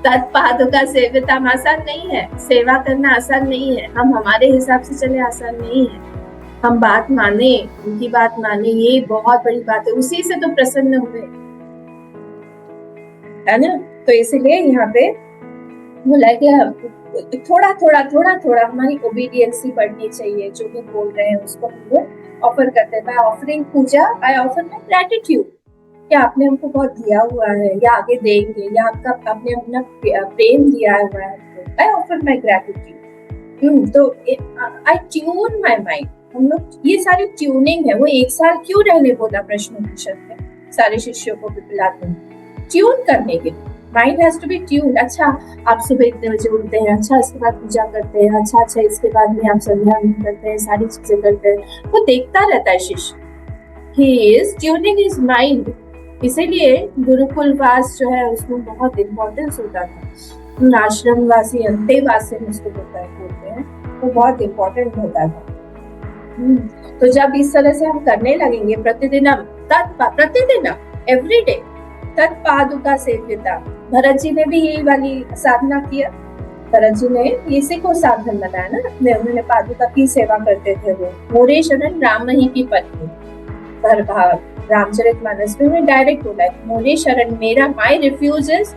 तत्पादुका सेविता आसान नहीं है, सेवा करना आसान नहीं है, हम हमारे हिसाब से चले आसान नहीं है। हम बात माने, उनकी बात माने, ये बहुत बड़ी बात है। उसी से तो प्रसन्न हुए, है ना। तो इसीलिए यहाँ पे बोला कि थोड़ा थोड़ा थोड़ा थोड़ा हमारी ओबीडियंसी बढ़नी चाहिए। जो भी बोल रहे हैं उसको हम लोग ऑफर करते हैं। By offering puja, I offer my gratitude, कि आपने हमको बहुत दिया हुआ है या आगे देंगे, या आपका आपने अपना प्रेम दिया हुआ है हमको। आई ऑफर माय ग्रेटिट्यूड। तो आई ट्यून माय माइंड। हम लोग ये सारी ट्यूनिंग है। वो 1 साल क्यों रहने बोला प्रश्नोपनिषद में सारे शिष्यों को पिपलाद में? ट्यून करने के लिए। Mind has to be tuned. अच्छा, आप सुबह इतने बजे उठते हैं, अच्छा इसके बाद पूजा करते हैं, अच्छा इसके बाद में आप संध्या करते हैं, सारी चीजें करते हैं। वो देखता रहता है शिष्य, he is tuning his mind. इसीलिए गुरुकुलवास जो है उसमें बहुत इम्पोर्टेंस होता था। आश्रमवासी अंतेवासी उसको बोलते हैं, वो बहुत इम्पोर्टेंट होता था। तो जब इस तरह से हम करने लगेंगे, प्रतिदिन एवरीडे तत्पादुका सेव्यता। भरत जी ने भी यही वाली साधना किया। भरत जी ने इसी को साधन बनाया ना, उन्होंने पादुका की सेवा करते थे। वो मोरे शरण राम ही की पत्नी, रामचरितमानस में डायरेक्ट बोला है, मोरे शरण मेरा, माय रिफ्यूज इज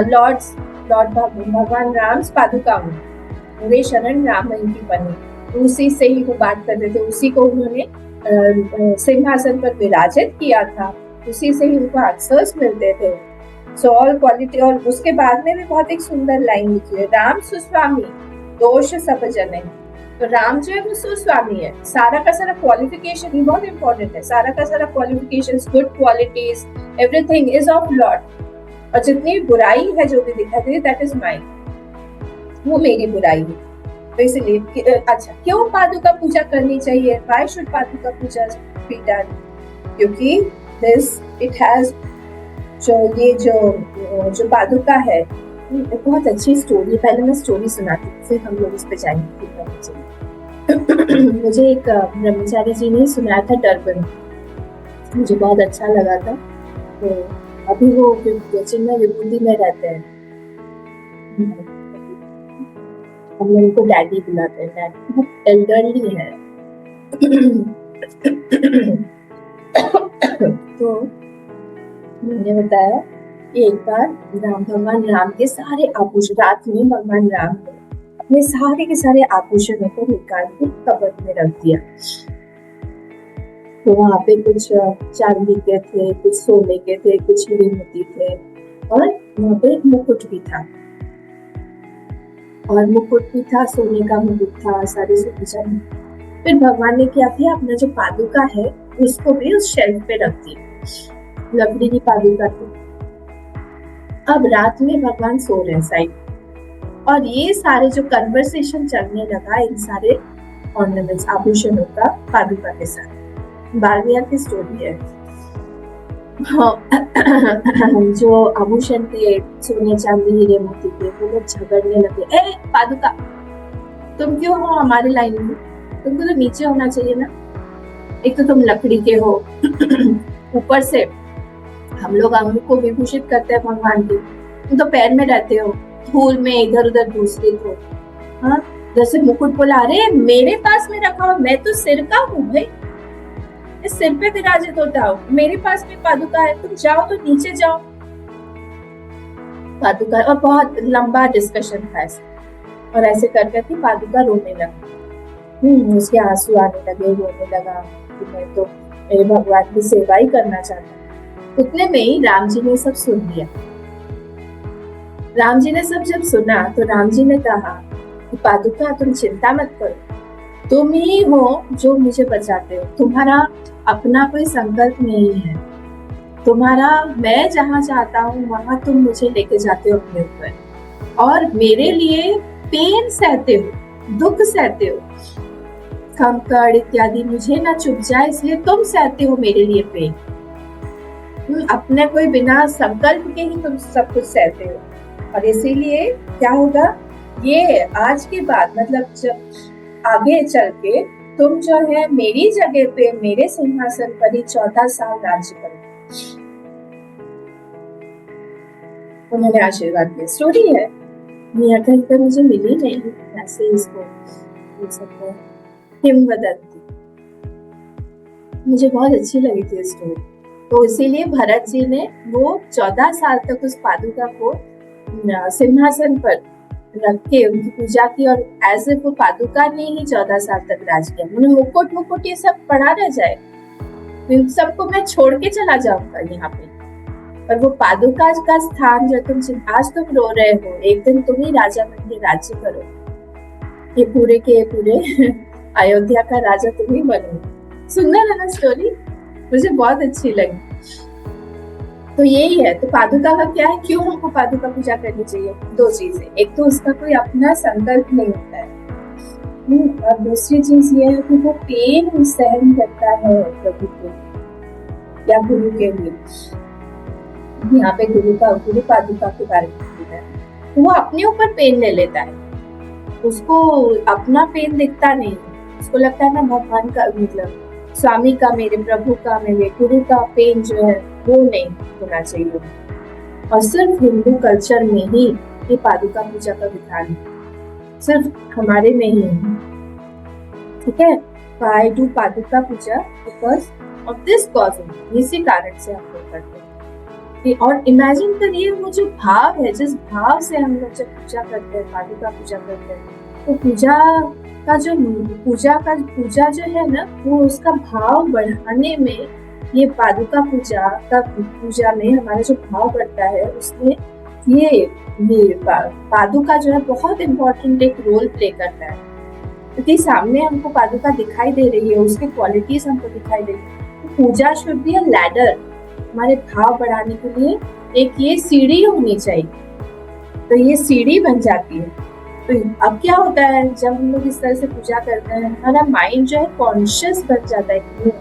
लॉर्ड भगवान राम पादुका, मोरे शरण राम ही की पत्नी। उसी से ही वो बात करते थे, उसी को उन्होंने सिंहासन पर विराजित किया था, उसी से ही उनको आंसर्स मिलते थे। So all quality. और उसके बाद में भी बहुत एक सुंदर लाइन लिखी है, राम सुस्वामी दोष सब जने। तो राम जो है वो सुस्वामी है। सारा का सारा क्वालिफिकेशन ही बहुत इंपॉर्टेंट है। सारा का सारा qualification, good qualities, everything is of Lord. और जितनी बुराई है जो भी दिखाई दे, दैट इज माइन, वो मेरी बुराई है। तो इसलिए अच्छा, क्यों पादुका पूजा करनी चाहिए? व्हाई शुड पादुका पूजा बी डन? क्योंकि दिस इट हैज जो पादुका है, बहुत अच्छी स्टोरी। पहले मैं स्टोरी सुनाती हूँ, फिर हम लोग इस पे जाएंगे। मुझे एक ब्रह्मचारी जी ने सुनाया था डरबन, मुझे बहुत अच्छा लगा था। तो अभी वो चिन्मय विभूति में रहते हैं। हम लोग उनको डैडी बुलाते हैं, डैडी बहुत एल्डरली है। तो मैंने बताया कि एक बार भगवान राम के सारे आभूषण, रात में भगवान राम ने अपने सारे के सारे आभूषणों को निकाल के कबर्ड में रख दिया। तो वहां पे कुछ चांदी के थे, कुछ सोने के थे, कुछ हीरे मोती थे, और वहां पे एक मुकुट भी था, और मुकुट भी था, सोने का मुकुट था, सारी सोने चांदी। फिर भगवान ने क्या किया, अपना जो पादुका है उसको भी उस शेल्फ पे रख दिया, लकड़ी की पादुका थी। अब रात में भगवान सो रहे साइड, और ये सारे जो कन्वर्सेशन चलने लगा इन सारे ऑर्नामेंट्स, आभूषणों का पादुका के साथ। बालमिया की स्टोरी है। जो आभूषण थे, सोने चांदी हीरे मोती थे, वो लोग झगड़ने लगे, ए पादुका तुम क्यों हो हमारे लाइन में? तुमको तो नीचे होना चाहिए ना, एक तो तुम लकड़ी के हो, ऊपर से हम लोग अंग को विभूषित करते हैं भगवान की, तुम तो पैर में रहते हो, धूल में इधर उधर दूसरे हो। हाँ, जैसे मुकुट बोला, अरे मेरे पास में रखा हो, मैं तो सिर का हूँ भाई, इस सिर पे विराजित होता हूँ, मेरे पास में पादुका है, तुम जाओ तो नीचे जाओ। पादुका, और बहुत लंबा डिस्कशन था ऐसे, और ऐसे कर करके पादुका रोने लगा। उसके आंसू आने लगे, रोने लगा कि मैं तो मेरे भगवान की सेवा ही करना चाहता हूँ। उतने में ही राम जी ने सब सुन लिया। राम जी ने सब जब सुना तो राम जी ने कहा कि पादुका तुम चिंता मत करो, तुम ही हो जो मुझे बचाते हो, तुम्हारा अपना कोई संकल्प नहीं है, तुम्हारा मैं जहाँ चाहता हूँ वहां तुम मुझे लेके जाते हो अपने ऊपर, और मेरे लिए पेन सहते हो, दुख सहते हो, कंकड़ इत्यादि मुझे ना चुभ जाए इसलिए तुम सहते हो मेरे लिए पेन। अपने कोई बिना संकल्प के ही तुम सब कुछ सहते हो, और इसीलिए क्या होगा, ये आज के बाद मतलब जब आगे चल के तुम जो है मेरी जगह पे मेरे सिंहासन पर ही 14 साल राज्य करो। उन्होंने आशीर्वाद दिया। स्टोरी है, ये कहीं पर मुझे मिली नहीं, ऐसे इसको बोल सकते हैं, किंवदंती। मुझे बहुत अच्छी लगी थी स्टोरी। तो इसीलिए भरत जी ने वो 14 साल तक उस पादुका को सिंहासन पर रख के उनकी पूजा की, और एज ए वो पादुका ने ही 14 साल तक राज किया। उन्हें मुकुट ये सब पढ़ा रह जाए, इन सबको मैं छोड़ के चला जाऊंगा यहाँ पे, और वो पादुका का स्थान जो आज तुम रो रहे हो, एक दिन तुम ही राजा बन के राज्य करो, ये पूरे के पूरे अयोध्या का राजा तुम ही बनो। सुंदर है ना स्टोरी, मुझे बहुत अच्छी लगी। तो यही है, तो पादुका का क्या है, क्यों हमको पादुका पूजा करनी चाहिए? दो चीजें, एक तो उसका कोई अपना संकल्प नहीं होता है, और दूसरी चीज ये है कि वो पेन सहन करता है प्रभु के या गुरु के लिए। यहाँ पे गुरु पादुका के बारे में है, तो वो अपने ऊपर पेन ले लेता है, उसको अपना पेन दिखता नहीं, उसको लगता है ना भगवान का, मतलब स्वामी का, मेरे प्रभु का, मेरे गुरु का पेन जो है वो नहीं होना चाहिए। और सिर्फ हिंदू कल्चर में ही ये पादुका पूजा का विधान है, सिर्फ हमारे में ही है, ठीक है। आई डू पादुका पूजा बिकॉज ऑफ दिस कॉज, इसी कारण से हम लोग करते हैं। और इमेजिन करिए वो जो भाव है, जिस भाव से हम लोग जब पूजा करते हैं, पादुका पूजा करते हैं, तो पूजा जो है ना, वो उसका भाव बढ़ाने में, ये पादुका पूजा में हमारा जो भाव बढ़ता है, उसमें ये पादुका जो है बहुत इम्पोर्टेंट एक रोल प्ले करता है, क्योंकि सामने हमको पादुका दिखाई दे रही है, उसके क्वालिटीज हमको दिखाई दे रही है। तो पूजा शुड बी अ लैडर, हमारे भाव बढ़ाने के लिए एक ये सीढ़ी होनी चाहिए, तो ये सीढ़ी बन जाती है। तो अब क्या होता है, जब हम लोग इस तरह से पूजा करते हैं, हमारा माइंड जो है कॉन्शियस बन जाता है कि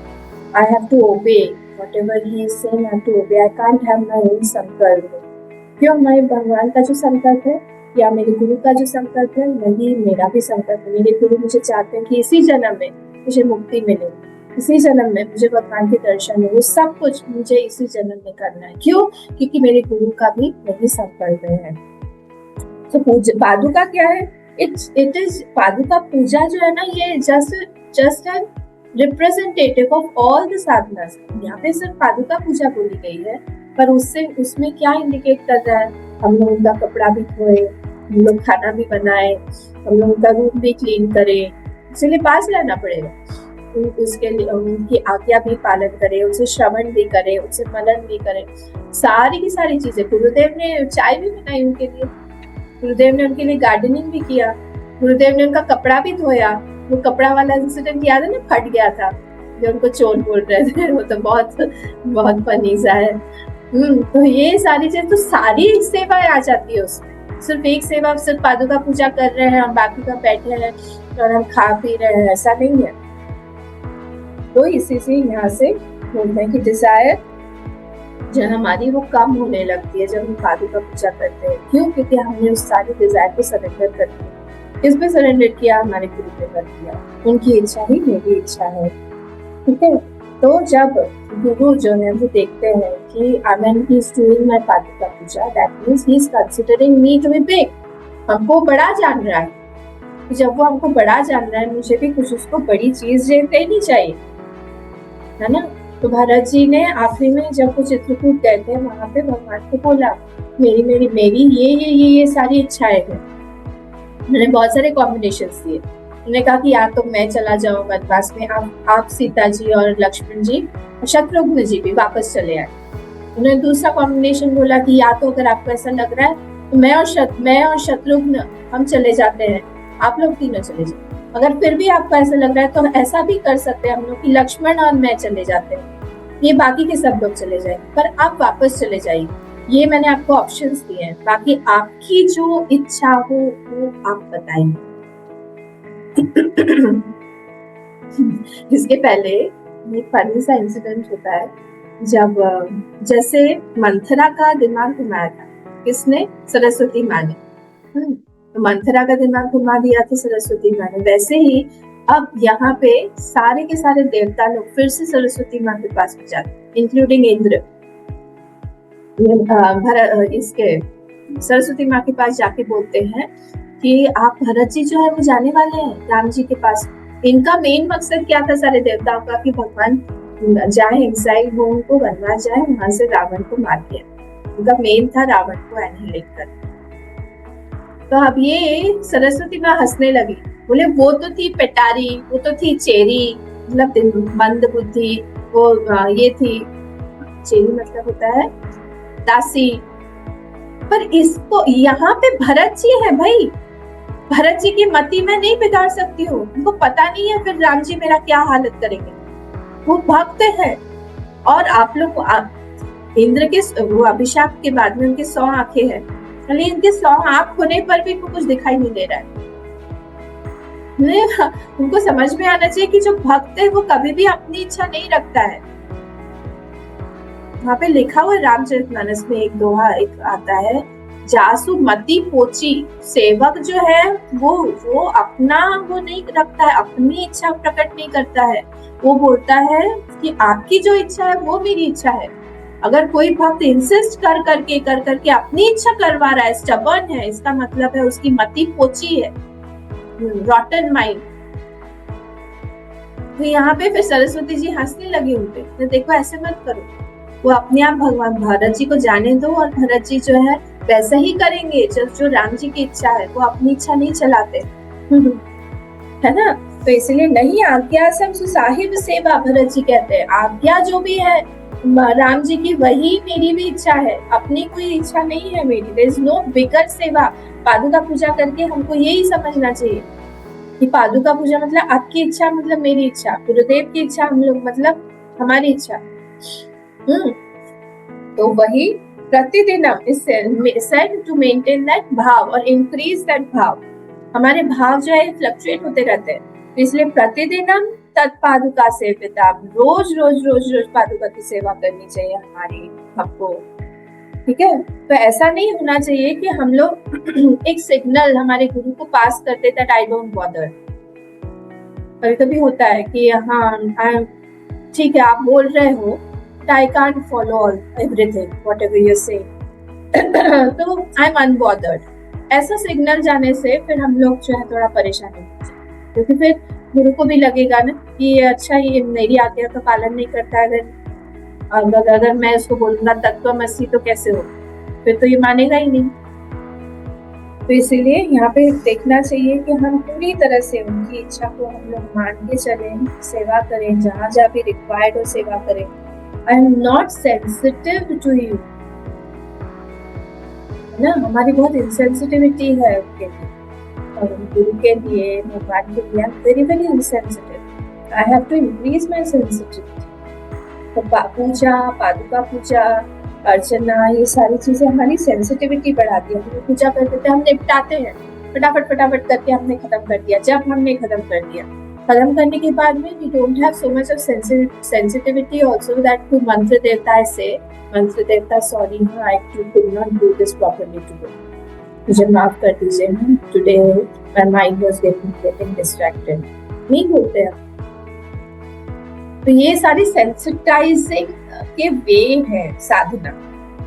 I have to obey whatever he is saying, I have to obey, I can't have my own संकल्प। क्यों? हमारे भगवान का जो संकल्प है या मेरे गुरु का जो संकल्प है, वही मेरा भी संकल्प है। मेरे गुरु मुझे चाहते हैं कि इसी जन्म में मुझे मुक्ति मिले, इसी जन्म में मुझे भगवान के दर्शन हो, वो सब कुछ मुझे इसी जन्म में करना है। क्यों? क्योंकि मेरे गुरु का भी वही संकल्प है। तो पादुका क्या है? इट इज पादुका पूजा जो है ना, ये just an representative of all the साधनास। यहाँ पे सिर्फ पादुका पूजा बोली गई है, पर उसमें क्या इंडिकेट कर रहा है? हम लोग उनका कपड़ा भी धोए, हम लोग खाना भी बनाए, हम लोग उनका रूम भी क्लीन करें, इसलिए पास रहना पड़ेगा, उसके लिए उनकी आज्ञा भी पालन करें, उनसे श्रवण भी करें, उनसे मनन भी करें, सारी की सारी चीजें। गुरुदेव ने चाय भी बनाई उनके लिए, गुरुदेव ने उनके लिए गार्डनिंग भी किया, गुरुदेव ने उनका कपड़ा भी धोया। वो कपड़ा वाला इंसिडेंट याद है ना, फट गया था, जो उनको चोर बोल रहे थे, वो तो बहुत फनी सा है। तो ये सारी चीज, तो सारी सेवाएं आ जाती है उसमें। सिर्फ एक सेवा, सिर्फ पादुका पूजा कर रहे हैं और बाकी का बैठे हैं और हम खा पी रहे हैं, ऐसा नहीं है। तो इसी से यहाँ से बोलने की डिजायर जो हमारी वो कम होने लगती है जब हम पादुका पूजा करते हैं। क्यों? क्योंकि हमने उस सारी डिजायर को सरेंडर कर दिया। किसमें सरेंडर किया? हमारे गुरु पे कर दिया। उनकी इच्छा ही मेरी इच्छा है, ठीक है। तो जब गुरु जो है वो देखते हैं कि when he is doing my पादुका पूजा, that means he is considering me to be big, हमको बड़ा जान रहा है। तो जब वो हमको बड़ा जान रहा है, मुझे भी कुछ उसको बड़ी चीज देनी चाहिए, है ना। तो भरत जी ने आखिरी में जब वो चित्रकूट गए थे, वहां पे भगवान को बोला, मेरी ये सारी इच्छाएं हैं। मैंने बहुत सारे कॉम्बिनेशन दिए। उन्होंने कहा कि या तो मैं चला जाऊं वनवास में, आप सीता जी और लक्ष्मण जी और शत्रुघ्न जी भी वापस चले आए। उन्होंने दूसरा कॉम्बिनेशन बोला कि या तो अगर आपको ऐसा लग रहा है तो मैं और शत्रुघ्न हम चले जाते हैं, आप लोग तीनों चले जाए। अगर फिर भी आपको ऐसा लग रहा है तो ऐसा भी कर सकते हैं हम लोग कि लक्ष्मण और मैं चले जाते हैं, ये बाकी के सब लोग चले जाएंगे, पर आप वापस चले जाइए। ये मैंने आपको ऑप्शंस दिए हैं, बाकी आपकी जो इच्छा हो वो आप बताएंगे। इसके पहले एक फनी सा इंसिडेंट होता है, जब जैसे मंथरा का दिमाग घुमाया था, किसने? सरस्वती माँ ने। तो मंथरा का दिमाग घुमा दिया था सरस्वती माँ ने। वैसे ही अब यहाँ पे सारे के सारे देवता लोग फिर से सरस्वती माँ के पास में जाते, इंक्लूडिंग इंद्र। इसके सरस्वती माँ के पास जाके बोलते हैं कि आप भरत जी जो है वो जाने वाले हैं राम जी के पास। इनका मेन मकसद क्या था सारे देवताओं का? कि भगवान जाए एक्साइल हो, उनको बनवा जाए, वहां से रावण को मार दिया। उनका मेन था रावण को एनिहिलेट करना। तो अब ये सरस्वती माँ हंसने लगी, बोले वो तो थी पेटारी, वो तो थी चेरी, मतलब मंद बुद्धि, वो ये थी, चेरी मतलब होता है दासी, पर इसको यहाँ पे भरत जी है भाई, भरत जी की मति मैं नहीं बिगाड़ सकती हूँ, उनको पता नहीं है फिर राम जी मेरा क्या हालत करेंगे, वो भक्त है। और आप लोग इंद्र के वो अभिशाप के बाद में उनके 100 आंखें हैं, खाली इनके 100 आंख होने पर भी कुछ दिखाई नहीं दे रहा है। उनको समझ में आना चाहिए कि जो भक्त है वो कभी भी अपनी इच्छा नहीं रखता है। वहां पे लिखा हुआ रामचरितमानस में एक दोहा एक आता है, जासु मति पोची, सेवक जो है वो अपना वो नहीं रखता है, अपनी इच्छा प्रकट नहीं करता है, वो बोलता है कि आपकी जो इच्छा है वो मेरी इच्छा है। अगर कोई भक्त इंसिस्ट कर करके अपनी इच्छा करवा रहा है, स्टबर्न है, इसका मतलब है उसकी मति पोची है, रॉटन माइंड। तो यहाँ पे फिर सरस्वती जी हंसने लगी उनपे, तो देखो ऐसे मत करो, वो अपने आप भगवान भरत जी को जाने दो, और भरत जी जो है वैसा ही करेंगे जो राम जी की इच्छा है, वो अपनी इच्छा नहीं चलाते है ना। तो इसलिए नहीं, आज्ञा सब साहिब सेवा, भरत जी कहते हैं आज्ञा जो भी है राम जी की वही मेरी भी इच्छा है, अपनी कोई इच्छा नहीं है मेरी। देयर इज नो बिगर सेवा। पादुका पूजा करके हमको यही समझना चाहिए कि पादुका पूजा मतलब आपकी इच्छा मतलब मेरी इच्छा, गुरुदेव की इच्छा हम लोग मतलब हमारी इच्छा। तो वही प्रतिदिन सेड टू मेंटेन दैट भाव और इंक्रीज दैट भाव। हमारे भाव जो है फ्लक्चुएट होते रहते हैं, तो इसलिए प्रतिदिनम तत्पादुका सेविता, रोज रोज रोज रोज पादुका की सेवा करनी चाहिए हमारी हमको, ठीक है। तो ऐसा नहीं होना चाहिए कि हम लोग एक सिग्नल हमारे गुरु को पास करते दैट आई डोंट बॉदर। कभी कभी होता है कि हाँ ठीक है आप बोल रहे हो, I can't follow everything whatever you say तो I'm unbothered। ऐसा सिग्नल जाने से फिर हम लोग जो है थोड़ा परेशान होते हैं, क्योंकि फिर गुरु को भी लगेगा ना कि अच्छा ये मेरी आज्ञा का पालन नहीं करता है, अगर मैं इसको बोलूंगा तत्वमसि तो कैसे हो, फिर तो ये मानेगा ही नहीं। तो इसीलिए यहाँ पे देखना चाहिए कि हम पूरी तरह से उनकी इच्छा को हम लोग मान के चलें, सेवा करें, जहाँ जहाँ भी रिक्वायर्ड हो सेवा करें। I am not sensitive to you, ना हमारी बहुत इंसेंसिटिविटी है उनके लिए, और गुरु के लिए, भगवान के लिए very very insensitive. I have to increase my sensitivity. तो पूजा, पादुका पूजा, अर्चना, ये सारी चीजें हमारी सेंसिटिविटी बढ़ाती है। हम पूजा करते थे, हम निपटाते हैं फटाफट फटाफट करके, हमने खत्म कर दिया। जब हमने खत्म कर दिया, खत्म करने के बाद में we don't have so much of sensitivity also that to मंत्र देवता I say, मंत्र देवता sorry I could not do this properly today, मुझे माफ कर दीजिए, today my mind was getting distracted, नहीं बोलते हैं। तो ये सारी सेंसिटाइजिंग के वे है साधना,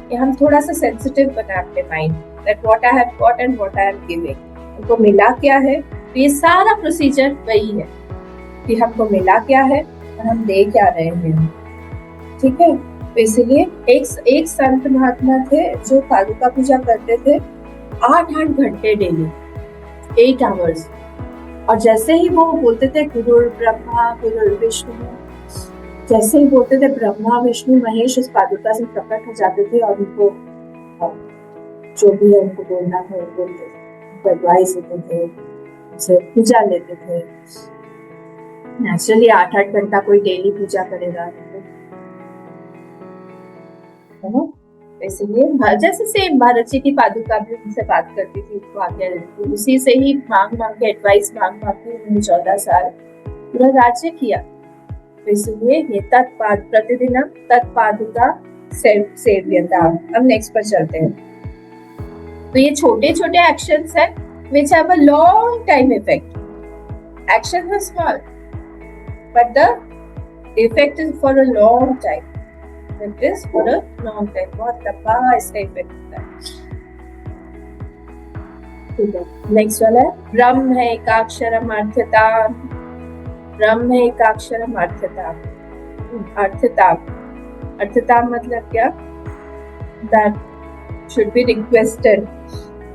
कि हम थोड़ा सा सेंसिटिव बनाए अपने mind, that what I have got and what I am giving, हमको मिला क्या है। तो ये सारा प्रोसीजर वही है कि हमको मिला क्या है और हम दे क्या रहे हैं, ठीक है। तो इसलिए एक संत महात्मा थे जो पादुका पूजा करते थे 8-8 घंटे डेली, 8 आवर्स। और जैसे ही वो बोलते थे गुरु ब्रह्मा गुरु विष्णु, जैसे ही बोलते थे ब्रह्मा विष्णु महेश उस पादुका से प्रकट हो जाते थे, और उनको जो भी है उनको बोलना है बोलते थे, एडवाइस देते थे, उनसे पूजा लेते थे। नेचुरली 8-8 घंटा कोई डेली पूजा करेगा, है ना। इसलिए जैसे सेम भारत जी की पादुका भी उनसे बात करती थी, उनको आज्ञा देती थी, उसी से ही मांग के एडवाइस मांग के उन्होंने 14 साल पूरा राज्य किया। तो इसलिए ये प्रतिदिन तत्पादुका सेव्यता। अब नेक्स्ट पर चलते हैं। तो ये छोटे छोटे एक्शंस है which have a long time effect. Actions are small, but the effect is for a long time. It is for a long time. बहुत लंबा इसका इफेक्ट होता है। ठीक है, नेक्स्ट वाला है ब्रह्म है एकाक्षरम अर्थता। ब्रह्म है एकाक्षरम अर्थता। अर्थताम, अर्थताम मतलब क्या? That should be requested.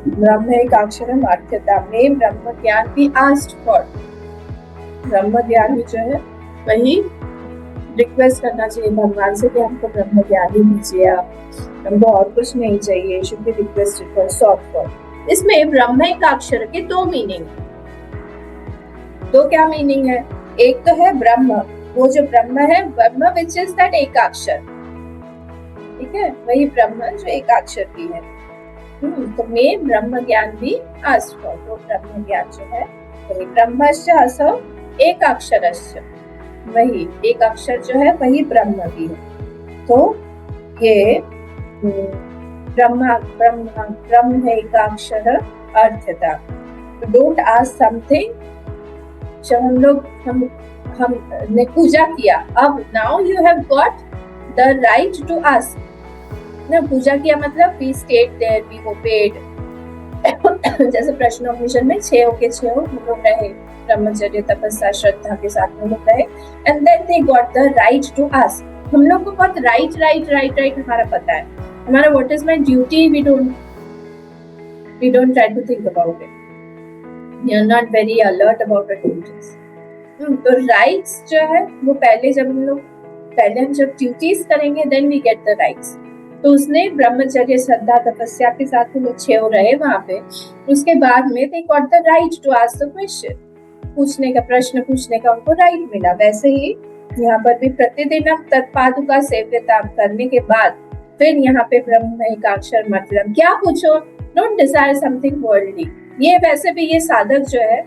ब्रह्म एकाक्षरम अर्थताम, में ब्रह्म ज्ञान भी asked for. ब्रह्म ज्ञान जो है वही रिक्वेस्ट करना चाहिए भगवान से कि हमको ब्रह्म ज्ञान ही दीजिए आप, हमको और कुछ नहीं चाहिए. Should be requested for, soft for. इसमें ब्रह्म एकाक्षर के दो मीनिंग. दो क्या मीनिंग है? एक तो है ब्रह्म, वो जो ब्रह्म है, ब्रह्म विच इज दैट एकाक्षर. ठीक है, वही ब्रह्म जो एकाक्षर की है. तो में ब्रह्म ज्ञान भी आस्क्ड फॉर. तो ब्रह्म ज्ञान जो है वही ब्रह्मस्य असौ एकाक्षरस्य, वही एक अक्षर जो है वही ब्रह्म की है. तो ये ब्रह्म ब्रह्म ब्रह्म एकाक्षर अर्थता. Don't ask something. जब हमने पूजा किया, अब now you have got the right to ask. ना पूजा किया मतलब we stayed there, we obeyed. जैसे प्रश्नोपनिषद में 6 के 6 हम लोग रहे, ब्रह्मचर्य तपस्या श्रद्धा के साथ में लोग रहे, and then they got the right to ask. हम लोग को बहुत राइट हमारा पता है. हमारा what is my duty, we don't try to think about it. We are not very alert about our duties. तो राइट्स जो है वो पहले हम जब ड्यूटीज करेंगे then we get the rights. तो उसने ब्रह्मचर्य श्रद्धा तपस्या के साथ में लोग 6 रहे वहां पे. उसके बाद में they got the right to ask the question. प्रश्न पूछने का उनको राइट मिला. वैसे ही यहाँ पर भी प्रतिदिन तत्पादुका सेव्यता करने के बाद फिर यहाँ पे ब्रह्म एकाक्षर मतलब क्या पूछो, डोंट डिजायर समथिंग वर्ल्डली. ये वैसे भी ये साधक जो है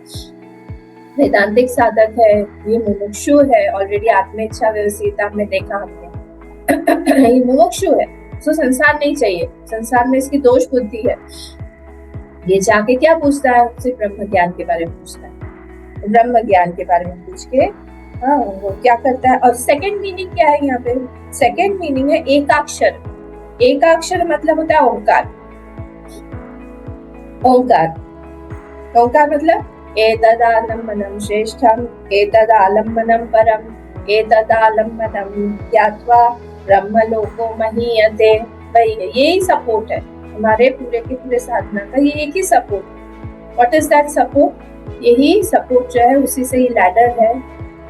वेदांतिक साधक है, ये मुमुक्षु है. ऑलरेडी आत्मेच्छा व्यवसिता में देखा हमने. ये मुमुक्षु है, तो संसार नहीं चाहिए, संसार में इसकी दोष बुद्धि है. ये जाके क्या पूछता है? सिर्फ ब्रह्म ज्ञान के बारे में पूछता है. ब्रह्म ज्ञान के बारे में पूछ के वो क्या करता है. और सेकंड मीनिंग क्या है यहाँ पे? सेकंड मीनिंग है एकाक्षर. एकाक्षर मतलब होता है ओंकार. ओंकार मतलब एतदालम्बनम श्रेष्ठम, एतदालम्बनम परम, एतदालम्बनम ज्ञात्वा ब्रह्मलोको महीयते. भाई यही सपोर्ट है हमारे पूरे के पूरे साधना का. ये एक ही support. What is that support? यही सपोर्ट जो है उसी से ही लैडर है,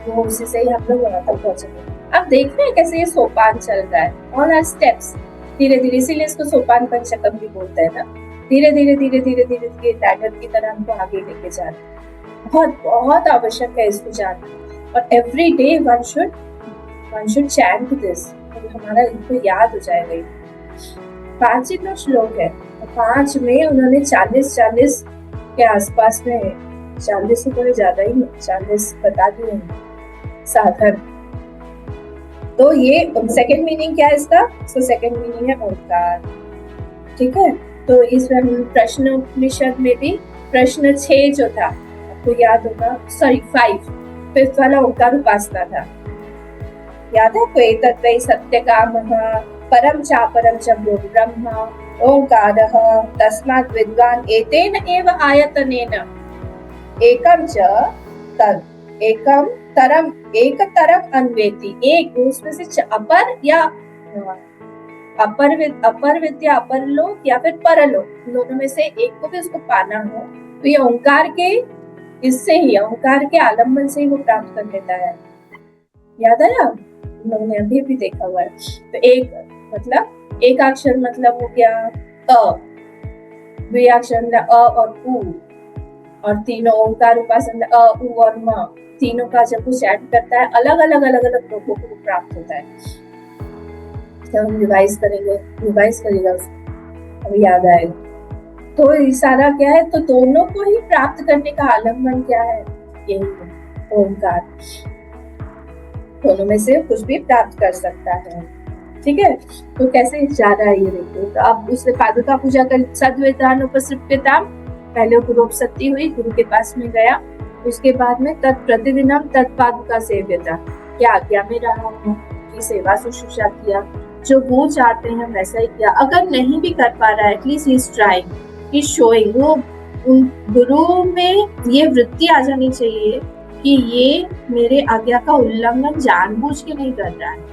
वो उसी से ही हम लोग वहां तक पहुंचेंगे. अब देख रहे हैं कैसे ये सोपान चल रहा है, ऑल आर स्टेप्स. धीरे धीरे, इसीलिए इसको सोपान पंचकम भी बोलते हैं ना. धीरे धीरे लैडर की तरह हमको आगे लेके जाना बहुत आवश्यक है इसको जानना. और every day one should chant this. हमारा इनको याद हो जाएगा. 5 ही तो श्लोक है, 5 में उन्होंने 40 के आसपास में, 40 से थोड़े ज्यादा ही, 40 बता दिए साधन. तो ये सेकंड मीनिंग क्या है इसका? सो सेकंड मीनिंग है ओंकार. ठीक है, तो इसमें हम प्रश्नोपनिषद में भी प्रश्न 6 जो था आपको याद होगा, 5 वाला ओंकार उपासना था. याद है कोई? तत्वै सत्यकामः परम चापरम च ब्रह्म ओंकारः तस्मात् विद्वान् एतेन एव आयतनेन एकम च तद एकम तरम एकतरम अन्वेति. एक उसमें से अपर या अपर विद्या, अपर लोक या फिर परलोक, दोनों में से एक को भी उसको पाना हो तो ये ओंकार के इससे ही, ओंकार के आलम्बन से ही वो प्राप्त कर लेता है. याद आया? लोगों ने अभी भी देखा हुआ है. तो एक अक्षर मतलब हो गया अ, द्विअक्षर मतलब अ और उ, और तीनों ओंकार उपासना अ उ और म, तीनों का जब कुछ ऐड करता है अलग अलग लोगों को प्राप्त होता है. हम रिवाइज करेगा उसको, अभी याद आएगा. तो इशारा क्या है? तो दोनों को ही प्राप्त करने का आलम्बन क्या है? यही है ओंकार. दोनों में से कुछ भी प्राप्त कर सकता है. ठीक है, तो कैसे जा रहा है ये देखो. तो अब उसने पादुका पूजा कर सद्विधान उपसृप्यता, पहले गुरुपसत्ति हुई, गुरु के पास में गया. उसके बाद में प्रतिदिनम तत्पादुका सेव्यता, क्या आज्ञा में रहा हूँ की सेवा शुश्रूषा किया, जो वो चाहते हैं वैसा ही किया. अगर नहीं भी कर पा रहा है, at least he is trying, he showing. वो गुरु में ये वृत्ति आ जानी चाहिए कि ये मेरे आज्ञा का उल्लंघन जानबूझ के नहीं कर रहा है.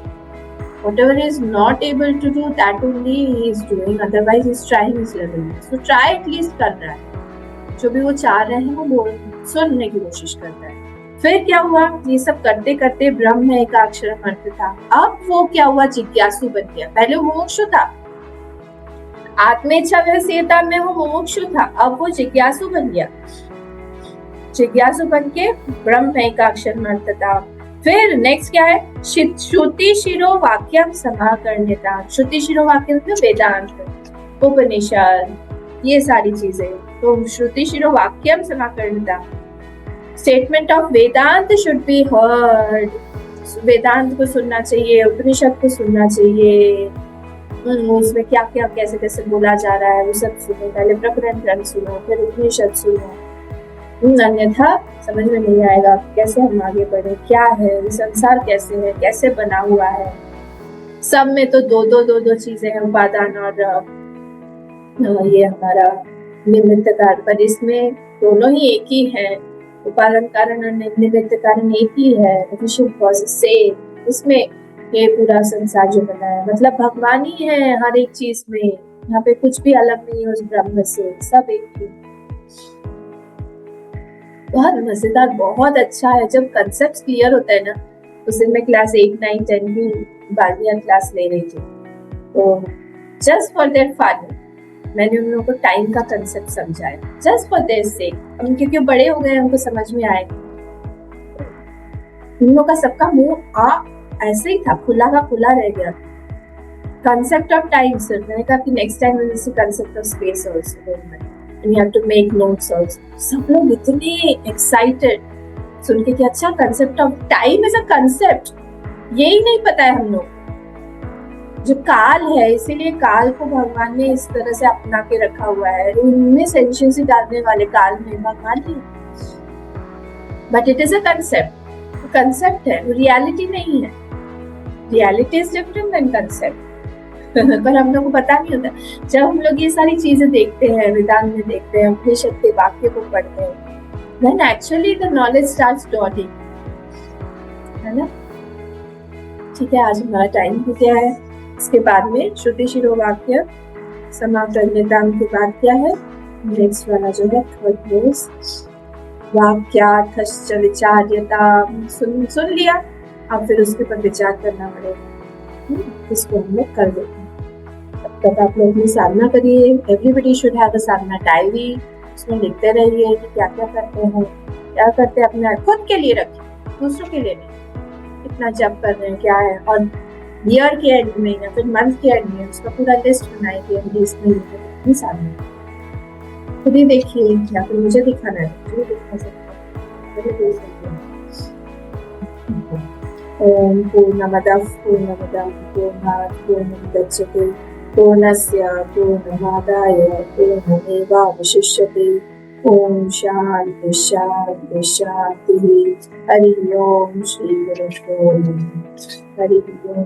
Whatever is not able to do, that only he is doing. Otherwise, he is trying his level. So try at least कर रहा है. जो भी वो चाह रहे हैं वो सुनने की कोशिश कर रहा है. फिर क्या हुआ? ये सब करते करते ब्रह्म एकाक्षरम अर्थ था. अब वो क्या हुआ? जिज्ञासु बन गया. पहले वो मुमुक्षु था, आत्मेच्छा व्यवसायता में वो मुमुक्षु था. अब वो जिज्ञासु बन गया. जिज्ञासु बन के ब्रह्म एकाक्षरम अर्थ था. फिर नेक्स्ट क्या है? श्रुति शिरो वाक्यम समाकर्ण्यता. श्रुति शिरो वाक्य मतलब वेदांत, उपनिषद, ये सारी चीजें. तो श्रुति शिरो वाक्यम समाकर्ण्यता. Statement of Vedanta should be heard. Vedanta को सुनना चाहिए, उपनिषद को सुनना चाहिए. उसमें क्या क्या कैसे कैसे बोला जा रहा है वो सब सुनो. पहले प्रकरण ग्रंथ सुनो, फिर उपनिषद सुनो. अन्यथा समझ में नहीं आएगा कैसे हम आगे बढ़े, क्या है संसार, कैसे है, कैसे बना हुआ है. सब में तो दो चीजें हैं, उपादान और ये हमारा निमित्त कारण. पर इसमें दोनों ही एक ही है. उपादान कारण और निमित्त कारण एक ही है. Efficient cause same. इसमें ये पूरा संसार जो बना है मतलब भगवान ही है हर एक चीज में. यहाँ पे कुछ भी अलग नहीं है उस ब्रह्म से, सब एक ही. बहुत मजेदार, बहुत अच्छा है. जब कंसेप्ट क्लियर होता है ना, उस दिन मैं क्लास 8, 9, 10 की 12वीं क्लास ले रही थी. तो जस्ट फॉर देयर फन मैंने उन लोगों को टाइम का कंसेप्ट समझाया. जस्ट फॉर देयर सेक. हम क्योंकि बड़े हो गए, उनको समझ में आए. उन लोगों का सबका मुंह ऐसे ही था, खुला का खुला रह गया. कंसेप्ट ऑफ टाइम सर, मैंने कहा कि next time will see concept of space also. And you have to make notes also. सब लोग इतने excited सुन के कि अच्छा concept of time is a concept. यही नहीं पता है हम लोग. जो काल है, इसीलिए काल को भगवान ने इस तरह से अपना के रखा हुआ है. उनमें सेंशियसली डालने वाले काल में भगवान ही. But it is a concept. concept है, reality नहीं है. Reality is different than concept. पर हम लोग को पता नहीं होता. जब हम लोग ये सारी चीजें देखते हैं, वेदांत में देखते हैं, उपनिषद के वाक्य को पढ़ते हैं, then actually the knowledge starts dawning, है ना. ठीक है, आज हमारा टाइम हो गया है. इसके बाद में श्रुति शिरो वाक्य समाकर्ण्यता के बाद क्या है? नेक्स्ट वाला जो है थर्ड क्लोज वाक्यार्थश्च विचार्यता. सुन लिया, अब फिर उसके ऊपर विचार करना पड़ेगा. इसको हम लोग कर देते हैं. तब तक आप लोग अपनी साधना करिए. Everybody should have a Sadhana diary. उसमें लिखते रहिए कि क्या क्या करते हैं, क्या करते हैं. अपने खुद के लिए रखिए, दूसरों के लिए नहीं. कितना जप कर रहे हैं, क्या है. और ईयर के एंड में या फिर मंथ के एंड में उसका पूरा लिस्ट बनाइए कि अभी इसमें अपनी साधना खुद ही देखिए. या फिर मुझे दिखाना है, मुझे दिखा सकते हैं. ओम पूर्णमदः पूर्णमिदं पूर्णात् पूर्णमुदच्यते पूर्णस्य पूर्णमादाय पूर्णमेवावशिष्यते. ओम शांति शांति शांति. हरि ओम. श्री गुरुभ्यो नमः. हरि ओम.